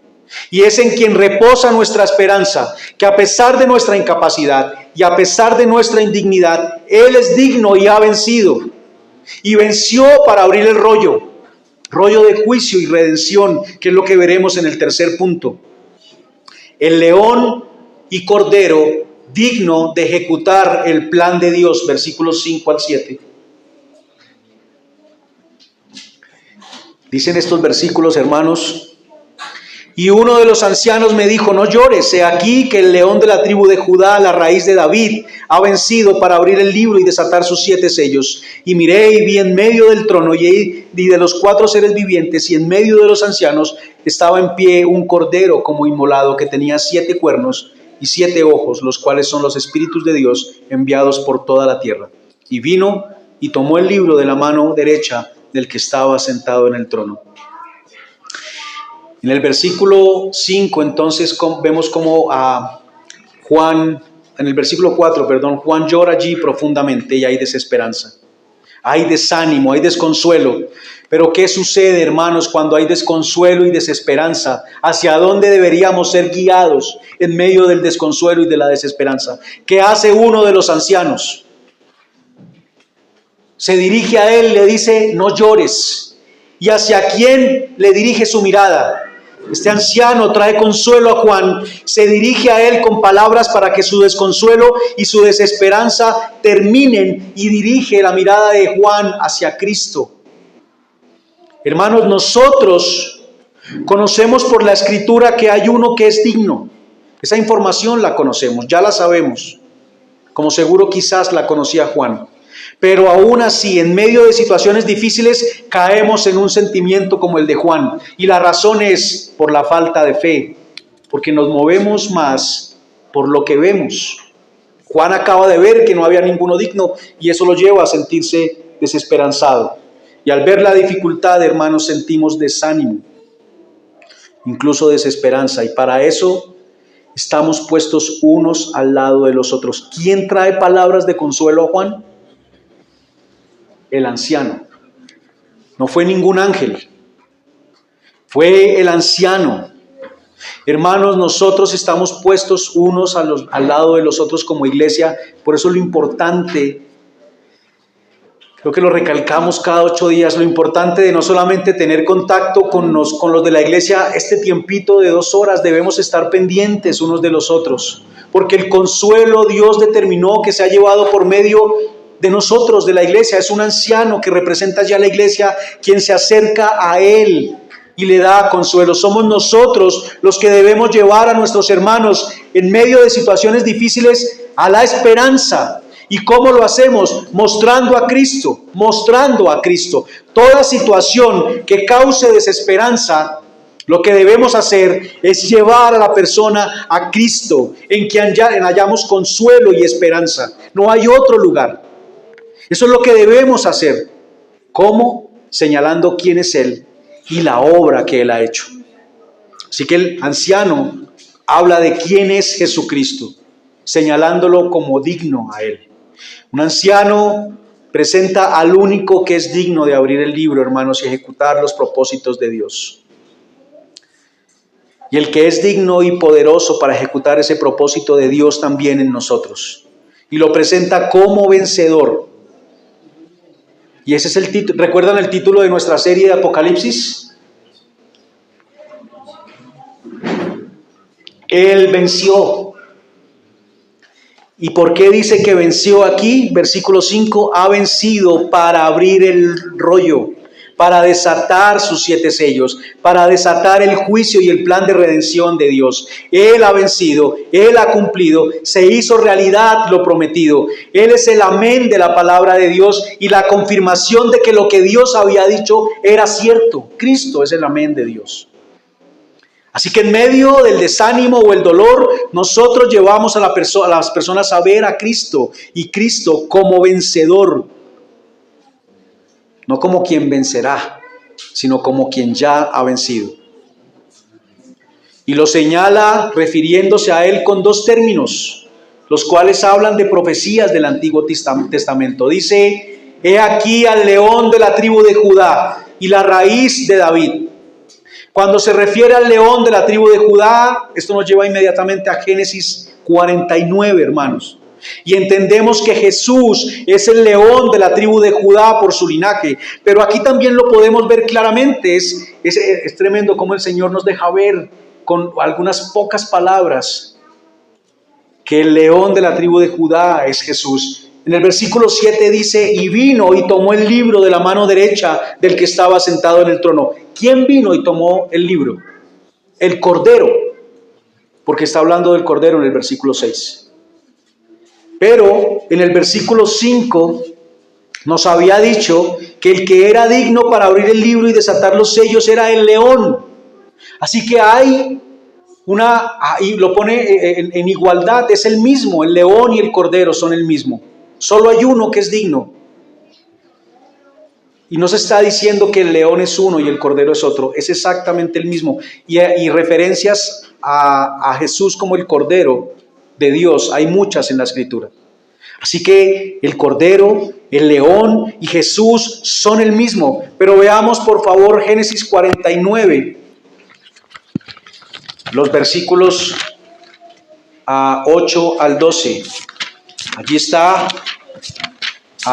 [SPEAKER 1] y es en quien reposa nuestra esperanza, que a pesar de nuestra incapacidad y a pesar de nuestra indignidad, Él es digno y ha vencido. Y venció para abrir el rollo de juicio y redención, que es lo que veremos en el tercer punto. El león y cordero digno de ejecutar el plan de Dios, versículos 5 al 7. Dicen estos versículos, hermanos: y uno de los ancianos me dijo: no llores, he aquí que el león de la tribu de Judá, la raíz de David, ha vencido para abrir el libro y desatar sus 7 sellos. Y miré y vi en medio del trono y de los 4 seres vivientes y en medio de los ancianos estaba en pie un cordero como inmolado, que tenía 7 cuernos y 7 ojos, los cuales son los espíritus de Dios enviados por toda la tierra. Y vino y tomó el libro de la mano derecha del que estaba sentado en el trono. En el versículo 5, entonces, vemos como a Juan, en el versículo 4, Juan llora allí profundamente y hay desesperanza, hay desánimo, hay desconsuelo. Pero ¿qué sucede, hermanos, cuando hay desconsuelo y desesperanza? ¿Hacia dónde deberíamos ser guiados en medio del desconsuelo y de la desesperanza? ¿Qué hace uno de los ancianos? Se dirige a él, le dice: no llores. ¿Y hacia quién le dirige su mirada? Este anciano trae consuelo a Juan, se dirige a él con palabras para que su desconsuelo y su desesperanza terminen, y dirige la mirada de Juan hacia Cristo. Hermanos, nosotros conocemos por la Escritura que hay uno que es digno. Esa información la conocemos, ya la sabemos, como seguro quizás la conocía Juan. Pero aún así, en medio de situaciones difíciles, caemos en un sentimiento como el de Juan. Y la razón es por la falta de fe, porque nos movemos más por lo que vemos. Juan acaba de ver que no había ninguno digno y eso lo lleva a sentirse desesperanzado. Y al ver la dificultad, hermanos, sentimos desánimo, incluso desesperanza. Y para eso estamos puestos unos al lado de los otros. ¿Quién trae palabras de consuelo a Juan? El anciano. No fue ningún ángel, fue el anciano. Hermanos, nosotros estamos puestos unos al lado de los otros como iglesia. Por eso lo importante, creo que lo recalcamos cada 8 días, lo importante de no solamente tener contacto con los de la iglesia, este tiempito de 2 horas, debemos estar pendientes unos de los otros, porque el consuelo Dios determinó que se ha llevado por medio de nosotros, de la iglesia. Es un anciano que representa ya la iglesia, quien se acerca a él y le da consuelo. Somos nosotros los que debemos llevar a nuestros hermanos en medio de situaciones difíciles a la esperanza ¿Y cómo lo hacemos? Mostrando a Cristo, mostrando a Cristo. Toda situación que cause desesperanza, lo que debemos hacer es llevar a la persona a Cristo, en quien hallamos consuelo y esperanza. No hay otro lugar. Eso es lo que debemos hacer. ¿Cómo? Señalando quién es Él y la obra que Él ha hecho. Así que el anciano habla de quién es Jesucristo, señalándolo como digno a Él. Un anciano presenta al único que es digno de abrir el libro, hermanos, y ejecutar los propósitos de Dios. Y el que es digno y poderoso para ejecutar ese propósito de Dios también en nosotros. Y lo presenta como vencedor. Y ese es el título. ¿Recuerdan el título de nuestra serie de Apocalipsis? Él venció. ¿Y por qué dice que venció aquí? Versículo 5, ha vencido para abrir el rollo, para desatar sus 7 sellos, para desatar el juicio y el plan de redención de Dios. Él ha vencido, Él ha cumplido, se hizo realidad lo prometido. Él es el amén de la palabra de Dios y la confirmación de que lo que Dios había dicho era cierto. Cristo es el amén de Dios. Así que en medio del desánimo o el dolor, nosotros llevamos a las personas a ver a Cristo y Cristo como vencedor. No como quien vencerá, sino como quien ya ha vencido. Y lo señala refiriéndose a Él con 2 términos, los cuales hablan de profecías del Antiguo Testamento. Dice, he aquí al león de la tribu de Judá y la raíz de David. Cuando se refiere al león de la tribu de Judá, esto nos lleva inmediatamente a Génesis 49, hermanos. Y entendemos que Jesús es el león de la tribu de Judá por su linaje. Pero aquí también lo podemos ver claramente. Es tremendo cómo el Señor nos deja ver con algunas pocas palabras que el león de la tribu de Judá es Jesús. En el versículo 7 dice, y vino y tomó el libro de la mano derecha del que estaba sentado en el trono. ¿Quién vino y tomó el libro? El Cordero, porque está hablando del Cordero en el versículo 6. Pero en el versículo 5 nos había dicho que el que era digno para abrir el libro y desatar los sellos era el león. Así que hay y lo pone en igualdad, es el mismo, el león y el cordero son el mismo. Solo hay uno que es digno. Y no se está diciendo que el león es uno y el cordero es otro, es exactamente el mismo. Y referencias a Jesús como el cordero de Dios hay muchas en la Escritura. Así que el cordero, el león y Jesús son el mismo. Pero veamos por favor Génesis 49, los versículos 8 al 12. Allí está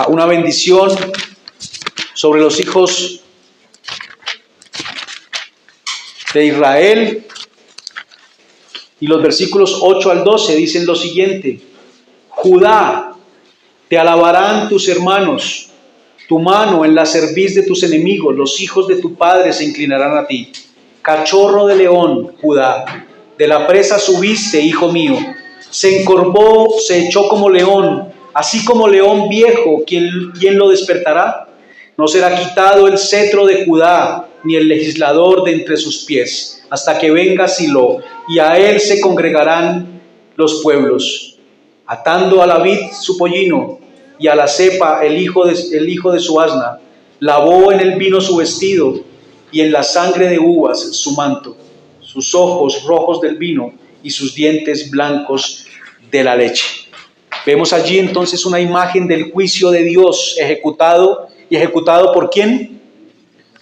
[SPEAKER 1] una bendición sobre los hijos de Israel. Y los versículos 8 al 12 dicen lo siguiente: Judá, te alabarán tus hermanos, tu mano en la cerviz de tus enemigos, los hijos de tu padre se inclinarán a ti. Cachorro de león, Judá, de la presa subiste, hijo mío. Se encorvó, se echó como león, así como león viejo, ¿quién lo despertará? No será quitado el cetro de Judá, ni el legislador de entre sus pies, hasta que venga Silo, y a él se congregarán los pueblos. Atando a la vid su pollino, y a la cepa el hijo de su asna, lavó en el vino su vestido, y en la sangre de uvas su manto, sus ojos rojos del vino, y sus dientes blancos de la leche. Vemos allí entonces una imagen del juicio de Dios ejecutado. ¿Y ejecutado por quién?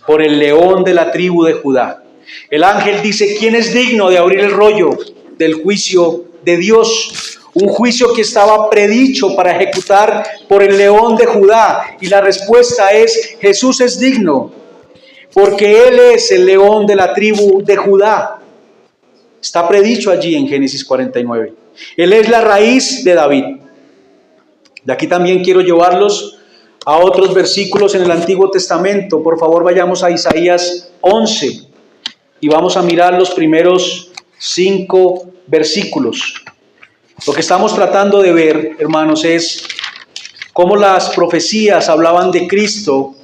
[SPEAKER 1] Por el león de la tribu de Judá. El ángel dice, ¿quién es digno de abrir el rollo del juicio de Dios? Un juicio que estaba predicho para ejecutar por el león de Judá. Y la respuesta es, Jesús es digno, porque Él es el león de la tribu de Judá. Está predicho allí en Génesis 49. Él es la raíz de David. De aquí también quiero llevarlos a otros versículos en el Antiguo Testamento. Por favor, vayamos a Isaías 11 y vamos a mirar los primeros 5 versículos. Lo que estamos tratando de ver, hermanos, es cómo las profecías hablaban de Cristo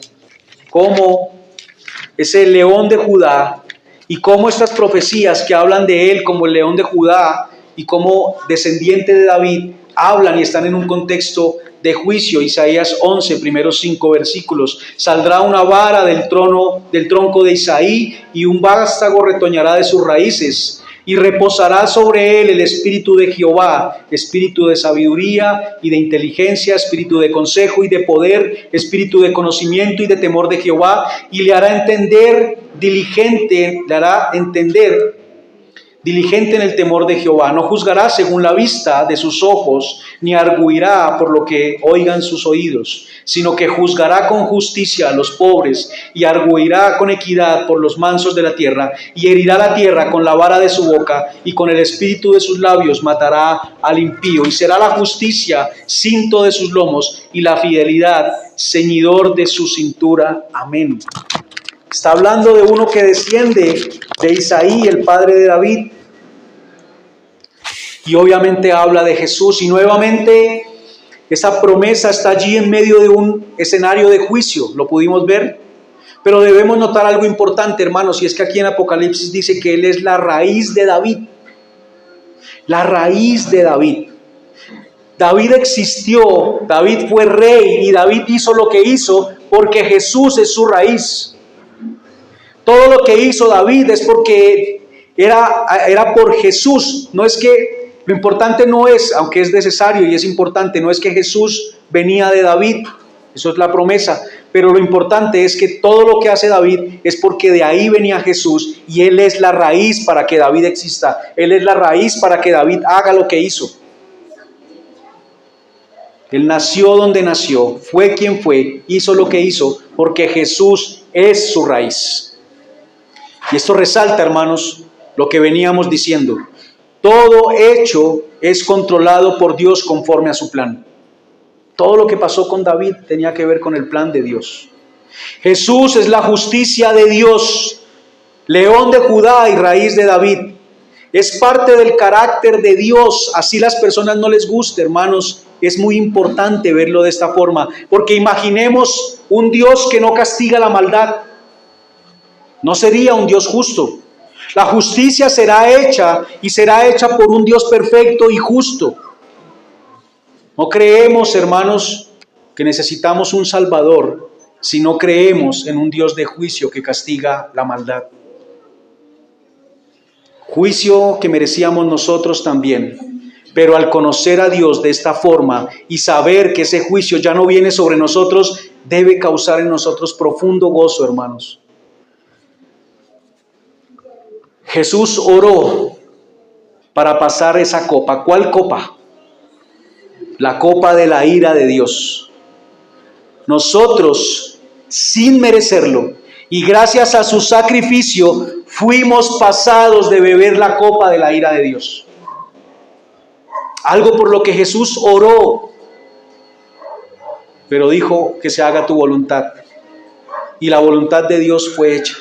[SPEAKER 1] como ese león de Judá, y cómo estas profecías que hablan de él como el león de Judá y como descendiente de David, hablan y están en un contexto de juicio. Isaías 11, primeros 5 versículos. Saldrá una vara del tronco de Isaí, y un vástago retoñará de sus raíces. Y reposará sobre él el espíritu de Jehová, espíritu de sabiduría y de inteligencia, espíritu de consejo y de poder, espíritu de conocimiento y de temor de Jehová, y le hará entender diligente en el temor de Jehová. No juzgará según la vista de sus ojos, ni arguirá por lo que oigan sus oídos, sino que juzgará con justicia a los pobres, y arguirá con equidad por los mansos de la tierra, y herirá la tierra con la vara de su boca, y con el espíritu de sus labios matará al impío. Y será la justicia cinto de sus lomos, y la fidelidad ceñidor de su cintura. Amén. Está hablando de uno que desciende de Isaí, el padre de David. Y obviamente habla de Jesús. Y nuevamente esa promesa está allí en medio de un escenario de juicio. Lo pudimos ver. Pero debemos notar algo importante, hermanos. Y es que aquí en Apocalipsis dice que Él es la raíz de David. La raíz de David. David existió, David fue rey, y David hizo lo que hizo porque Jesús es su raíz. Todo lo que hizo David es porque era por Jesús. No es que, lo importante no es, aunque es necesario y es importante, no es que Jesús venía de David, eso es la promesa, pero lo importante es que todo lo que hace David es porque de ahí venía Jesús, y Él es la raíz para que David exista, Él es la raíz para que David haga lo que hizo. Él nació donde nació, fue quien fue, hizo lo que hizo, porque Jesús es su raíz. Y esto resalta, hermanos, lo que veníamos diciendo. Todo hecho es controlado por Dios conforme a su plan. Todo lo que pasó con David tenía que ver con el plan de Dios. Jesús es la justicia de Dios, león de Judá y raíz de David. Es parte del carácter de Dios. Así las personas no les guste, hermanos. Es muy importante verlo de esta forma, porque imaginemos un Dios que no castiga la maldad. No sería un Dios justo. La justicia será hecha, y será hecha por un Dios perfecto y justo. No creemos, hermanos, que necesitamos un Salvador si no creemos en un Dios de juicio que castiga la maldad. Juicio que merecíamos nosotros también. Pero al conocer a Dios de esta forma y saber que ese juicio ya no viene sobre nosotros, debe causar en nosotros profundo gozo, hermanos. Jesús oró para pasar esa copa. ¿Cuál copa? La copa de la ira de Dios. Nosotros, sin merecerlo, y gracias a su sacrificio, fuimos pasados de beber la copa de la ira de Dios. Algo por lo que Jesús oró, pero dijo que se haga tu voluntad. Y la voluntad de Dios fue hecha.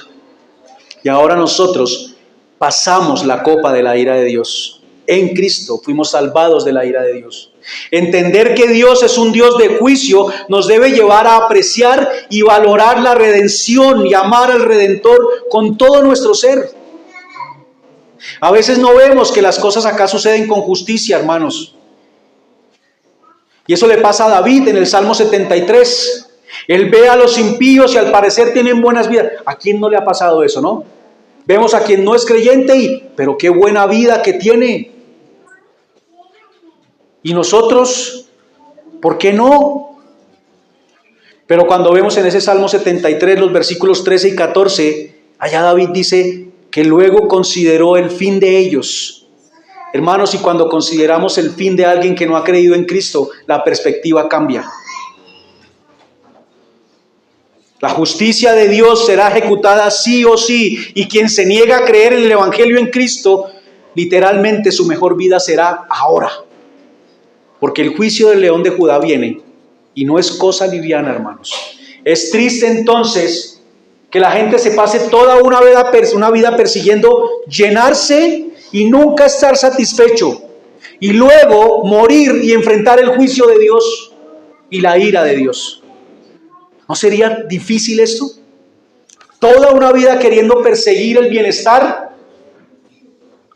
[SPEAKER 1] Y ahora nosotros pasamos la copa de la ira de Dios. En Cristo fuimos salvados de la ira de Dios. Entender que Dios es un Dios de juicio nos debe llevar a apreciar y valorar la redención y amar al Redentor con todo nuestro ser. A veces no vemos que las cosas acá suceden con justicia, hermanos. Y eso le pasa a David en el Salmo 73. Él ve a los impíos y al parecer tienen buenas vidas. ¿A quién no le ha pasado eso, no? Vemos a quien no es creyente pero qué buena vida que tiene. Y nosotros, ¿por qué no? Pero cuando vemos en ese Salmo 73 los versículos 13 y 14, allá David dice que luego consideró el fin de ellos. Hermanos, y cuando consideramos el fin de alguien que no ha creído en Cristo, la perspectiva cambia. La justicia de Dios será ejecutada sí o sí, y quien se niega a creer en el Evangelio en Cristo, literalmente su mejor vida será ahora. Porque el juicio del león de Judá viene, y no es cosa liviana, hermanos. Es triste entonces que la gente se pase toda una vida persiguiendo llenarse y nunca estar satisfecho, y luego morir y enfrentar el juicio de Dios. y la ira de Dios. ¿No sería difícil esto? Toda una vida queriendo perseguir el bienestar,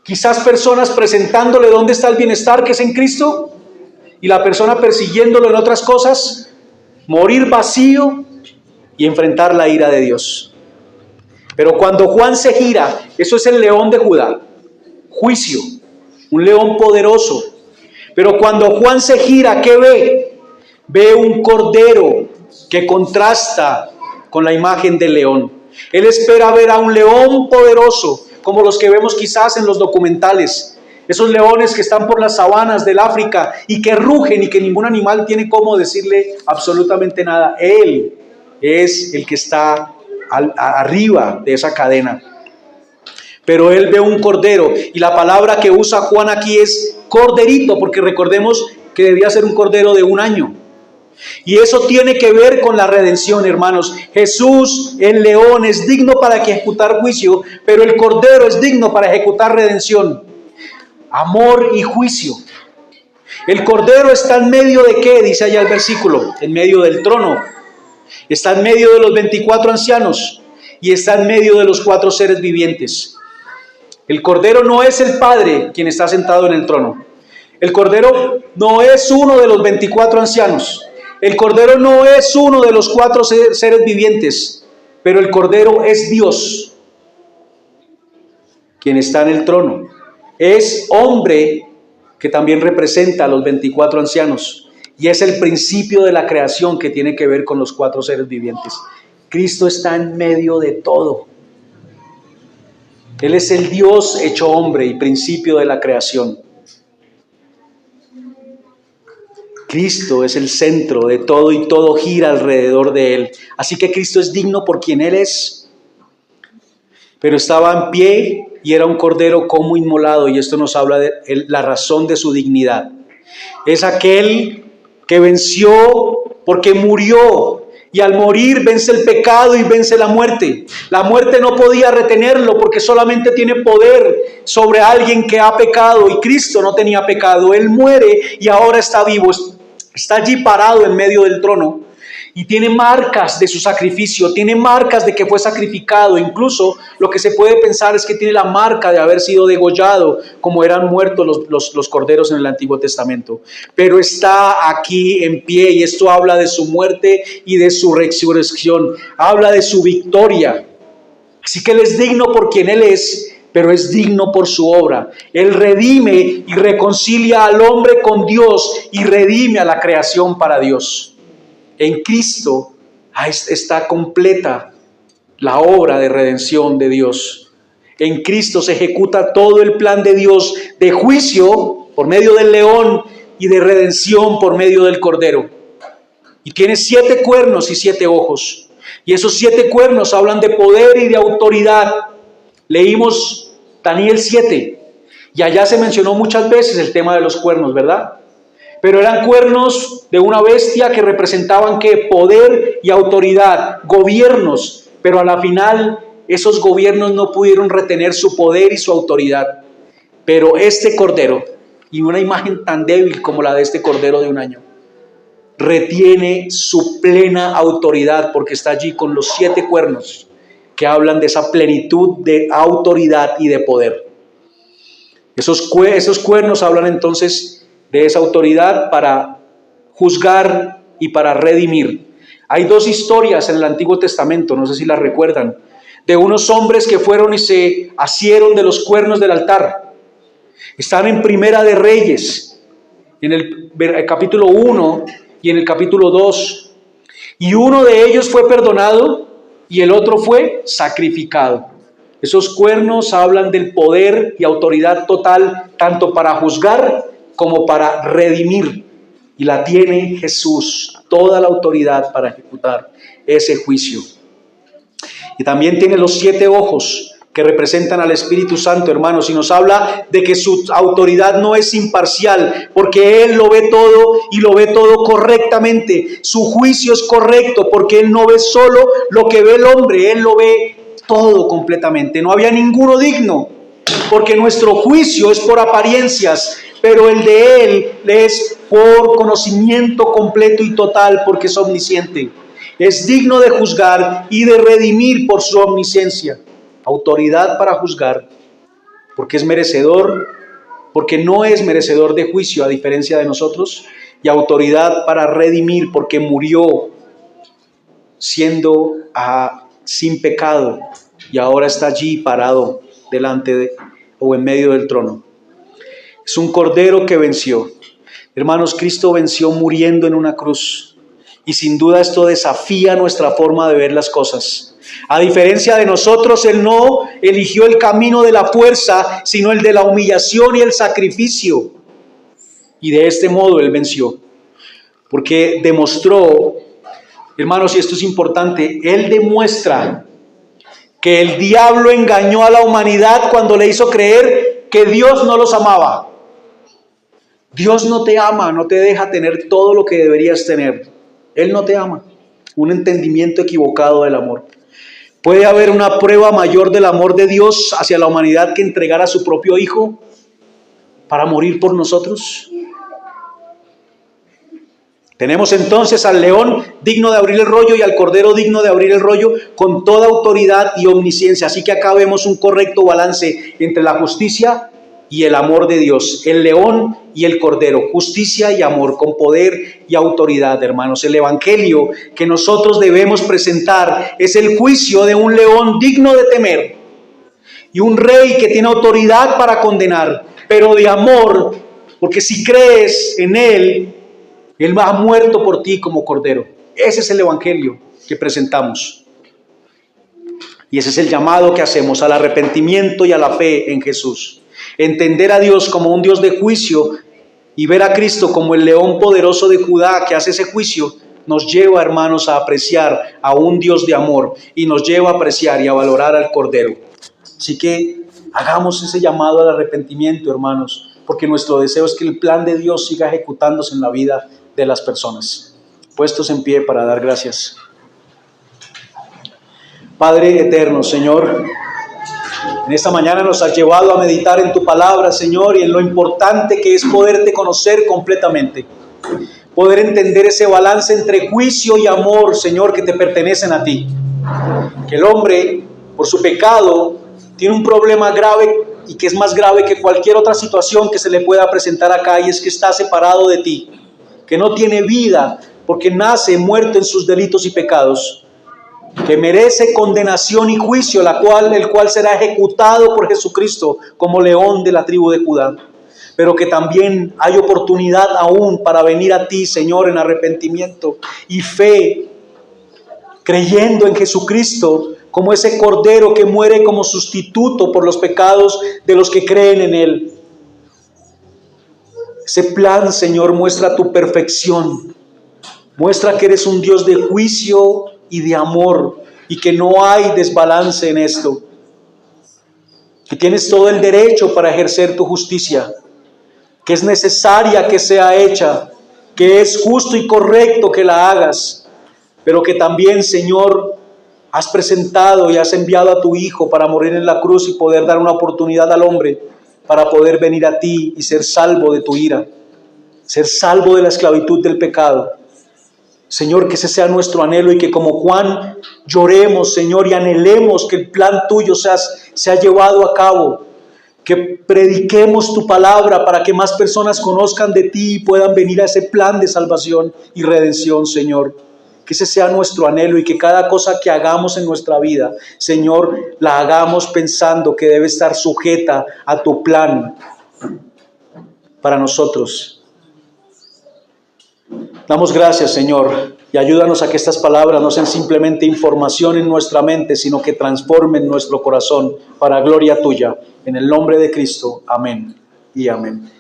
[SPEAKER 1] quizás personas presentándole dónde está el bienestar, que es en Cristo, y la persona persiguiéndolo en otras cosas, morir vacío y enfrentar la ira de Dios. Pero cuando Juan se gira, eso es el león de Judá, juicio, un león poderoso. Pero cuando Juan se gira, ¿qué ve? Ve un cordero que contrasta con la imagen del león. Él espera ver a un león poderoso, como los que vemos quizás en los documentales. Esos leones que están por las sabanas del África y que rugen y que ningún animal tiene cómo decirle absolutamente nada. Él es el que está arriba de esa cadena. Pero él ve un cordero, y la palabra que usa Juan aquí es corderito, porque recordemos que debía ser un cordero de 1 año. Y eso tiene que ver con la redención, hermanos. Jesús, el león, es digno para ejecutar juicio, pero el cordero es digno para ejecutar redención, amor y juicio. El cordero está en medio de ¿qué? Dice allá el versículo, en medio del trono. Está en medio de los 24 ancianos y está en medio de los 4 seres vivientes. El cordero no es el Padre quien está sentado en el trono. El cordero no es uno de los 24 ancianos. El cordero no es uno de los 4 seres vivientes, pero el cordero es Dios, quien está en el trono. Es hombre que también representa a los 24 ancianos y es el principio de la creación que tiene que ver con los 4 seres vivientes. Cristo está en medio de todo. Él es el Dios hecho hombre y principio de la creación. Cristo es el centro de todo y todo gira alrededor de Él. Así que Cristo es digno por quien Él es. Pero estaba en pie y era un cordero como inmolado, y esto nos habla de la razón de su dignidad. Es aquel que venció porque murió, y al morir vence el pecado y vence la muerte. La muerte no podía retenerlo porque solamente tiene poder sobre alguien que ha pecado, y Cristo no tenía pecado. Él muere y ahora está vivo. Está allí parado en medio del trono y tiene marcas de su sacrificio, tiene marcas de que fue sacrificado. Incluso lo que se puede pensar es que tiene la marca de haber sido degollado, como eran muertos los corderos en el Antiguo Testamento. Pero está aquí en pie, y esto habla de su muerte y de su resurrección, habla de su victoria. Así que Él es digno por quien Él es, pero es digno por su obra. Él redime y reconcilia al hombre con Dios y redime a la creación para Dios. En Cristo está completa la obra de redención de Dios. En Cristo se ejecuta todo el plan de Dios de juicio por medio del león y de redención por medio del cordero. Y tiene 7 cuernos y 7 ojos. Y esos 7 cuernos hablan de poder y de autoridad. Leímos Daniel 7 y allá se mencionó muchas veces el tema de los cuernos, ¿verdad? Pero eran cuernos de una bestia que representaban ¿qué? Poder y autoridad, gobiernos, pero a la final esos gobiernos no pudieron retener su poder y su autoridad. Pero este cordero, y una imagen tan débil como la de este cordero de 1 año, retiene su plena autoridad porque está allí con los 7 cuernos que hablan de esa plenitud de autoridad y de poder. Esos cuernos hablan entonces de esa autoridad para juzgar y para redimir. Hay 2 historias en el Antiguo Testamento, no sé si las recuerdan, de unos hombres que fueron y se asieron de los cuernos del altar. Están en Primera de Reyes, en el capítulo 1 y en el capítulo 2. Y uno de ellos fue perdonado y el otro fue sacrificado. Esos cuernos hablan del poder y autoridad total, tanto para juzgar como para redimir. Y la tiene Jesús, toda la autoridad para ejecutar ese juicio. Y también tiene los 7 ojos que representan al Espíritu Santo, hermanos, y nos habla de que su autoridad no es imparcial, porque Él lo ve todo y lo ve todo correctamente. Su juicio es correcto, porque Él no ve solo lo que ve el hombre, Él lo ve todo completamente. No había ninguno digno, porque nuestro juicio es por apariencias, pero el de Él le es por conocimiento completo y total, porque es omnisciente. Es digno de juzgar y de redimir por su omnisciencia. Autoridad para juzgar, porque es merecedor, porque no es merecedor de juicio a diferencia de nosotros, y autoridad para redimir, porque murió siendo sin pecado y ahora está allí parado delante o en medio del trono. Es un cordero que venció. Hermanos, Cristo venció muriendo en una cruz, y sin duda esto desafía nuestra forma de ver las cosas. A diferencia de nosotros, Él no eligió el camino de la fuerza, sino el de la humillación y el sacrificio. Y de este modo Él venció, porque demostró, hermanos, y esto es importante, Él demuestra que el diablo engañó a la humanidad cuando le hizo creer que Dios no los amaba. Dios no te ama, no te deja tener todo lo que deberías tener. Él no te ama. Un entendimiento equivocado del amor. ¿Puede haber una prueba mayor del amor de Dios hacia la humanidad que entregar a su propio Hijo para morir por nosotros? Tenemos entonces al león digno de abrir el rollo y al cordero digno de abrir el rollo con toda autoridad y omnisciencia. Así que acá vemos un correcto balance entre la justicia y el amor de Dios. El león y el cordero, justicia y amor, con poder y autoridad, hermanos. El evangelio que nosotros debemos presentar es el juicio de un león digno de temer y un rey que tiene autoridad para condenar, pero de amor, porque si crees en Él, Él ha muerto por ti como cordero. Ese es el evangelio que presentamos. Y ese es el llamado que hacemos al arrepentimiento y a la fe en Jesús. Entender a Dios como un Dios de juicio y ver a Cristo como el león poderoso de Judá que hace ese juicio, nos lleva, hermanos, a apreciar a un Dios de amor y nos lleva a apreciar y a valorar al Cordero. Así que hagamos ese llamado al arrepentimiento, hermanos, porque nuestro deseo es que el plan de Dios siga ejecutándose en la vida de las personas. Puestos en pie para dar gracias. Padre eterno, Señor, en esta mañana nos has llevado a meditar en tu palabra, Señor, y en lo importante que es poderte conocer completamente. Poder entender ese balance entre juicio y amor, Señor, que te pertenecen a ti. Que el hombre, por su pecado, tiene un problema grave y que es más grave que cualquier otra situación que se le pueda presentar acá, y es que está separado de ti, que no tiene vida porque nace muerto en sus delitos y pecados, que merece condenación y juicio, el cual será ejecutado por Jesucristo como león de la tribu de Judá, pero que también hay oportunidad aún para venir a ti, Señor, en arrepentimiento y fe, creyendo en Jesucristo como ese cordero que muere como sustituto por los pecados de los que creen en Él. Ese plan, Señor, muestra tu perfección, muestra que eres un Dios de juicio y de amor, y que no hay desbalance en esto, que tienes todo el derecho para ejercer tu justicia, que es necesaria que sea hecha, que es justo y correcto que la hagas, pero que también, Señor, has presentado y has enviado a tu Hijo para morir en la cruz y poder dar una oportunidad al hombre para poder venir a ti y ser salvo de tu ira, ser salvo de la esclavitud del pecado. Señor, que ese sea nuestro anhelo y que como Juan lloremos, Señor, y anhelemos que el plan tuyo sea llevado a cabo, que prediquemos tu palabra para que más personas conozcan de ti y puedan venir a ese plan de salvación y redención, Señor. Que ese sea nuestro anhelo y que cada cosa que hagamos en nuestra vida, Señor, la hagamos pensando que debe estar sujeta a tu plan para nosotros. Damos gracias, Señor, y ayúdanos a que estas palabras no sean simplemente información en nuestra mente, sino que transformen nuestro corazón para gloria tuya. En el nombre de Cristo, amén y amén.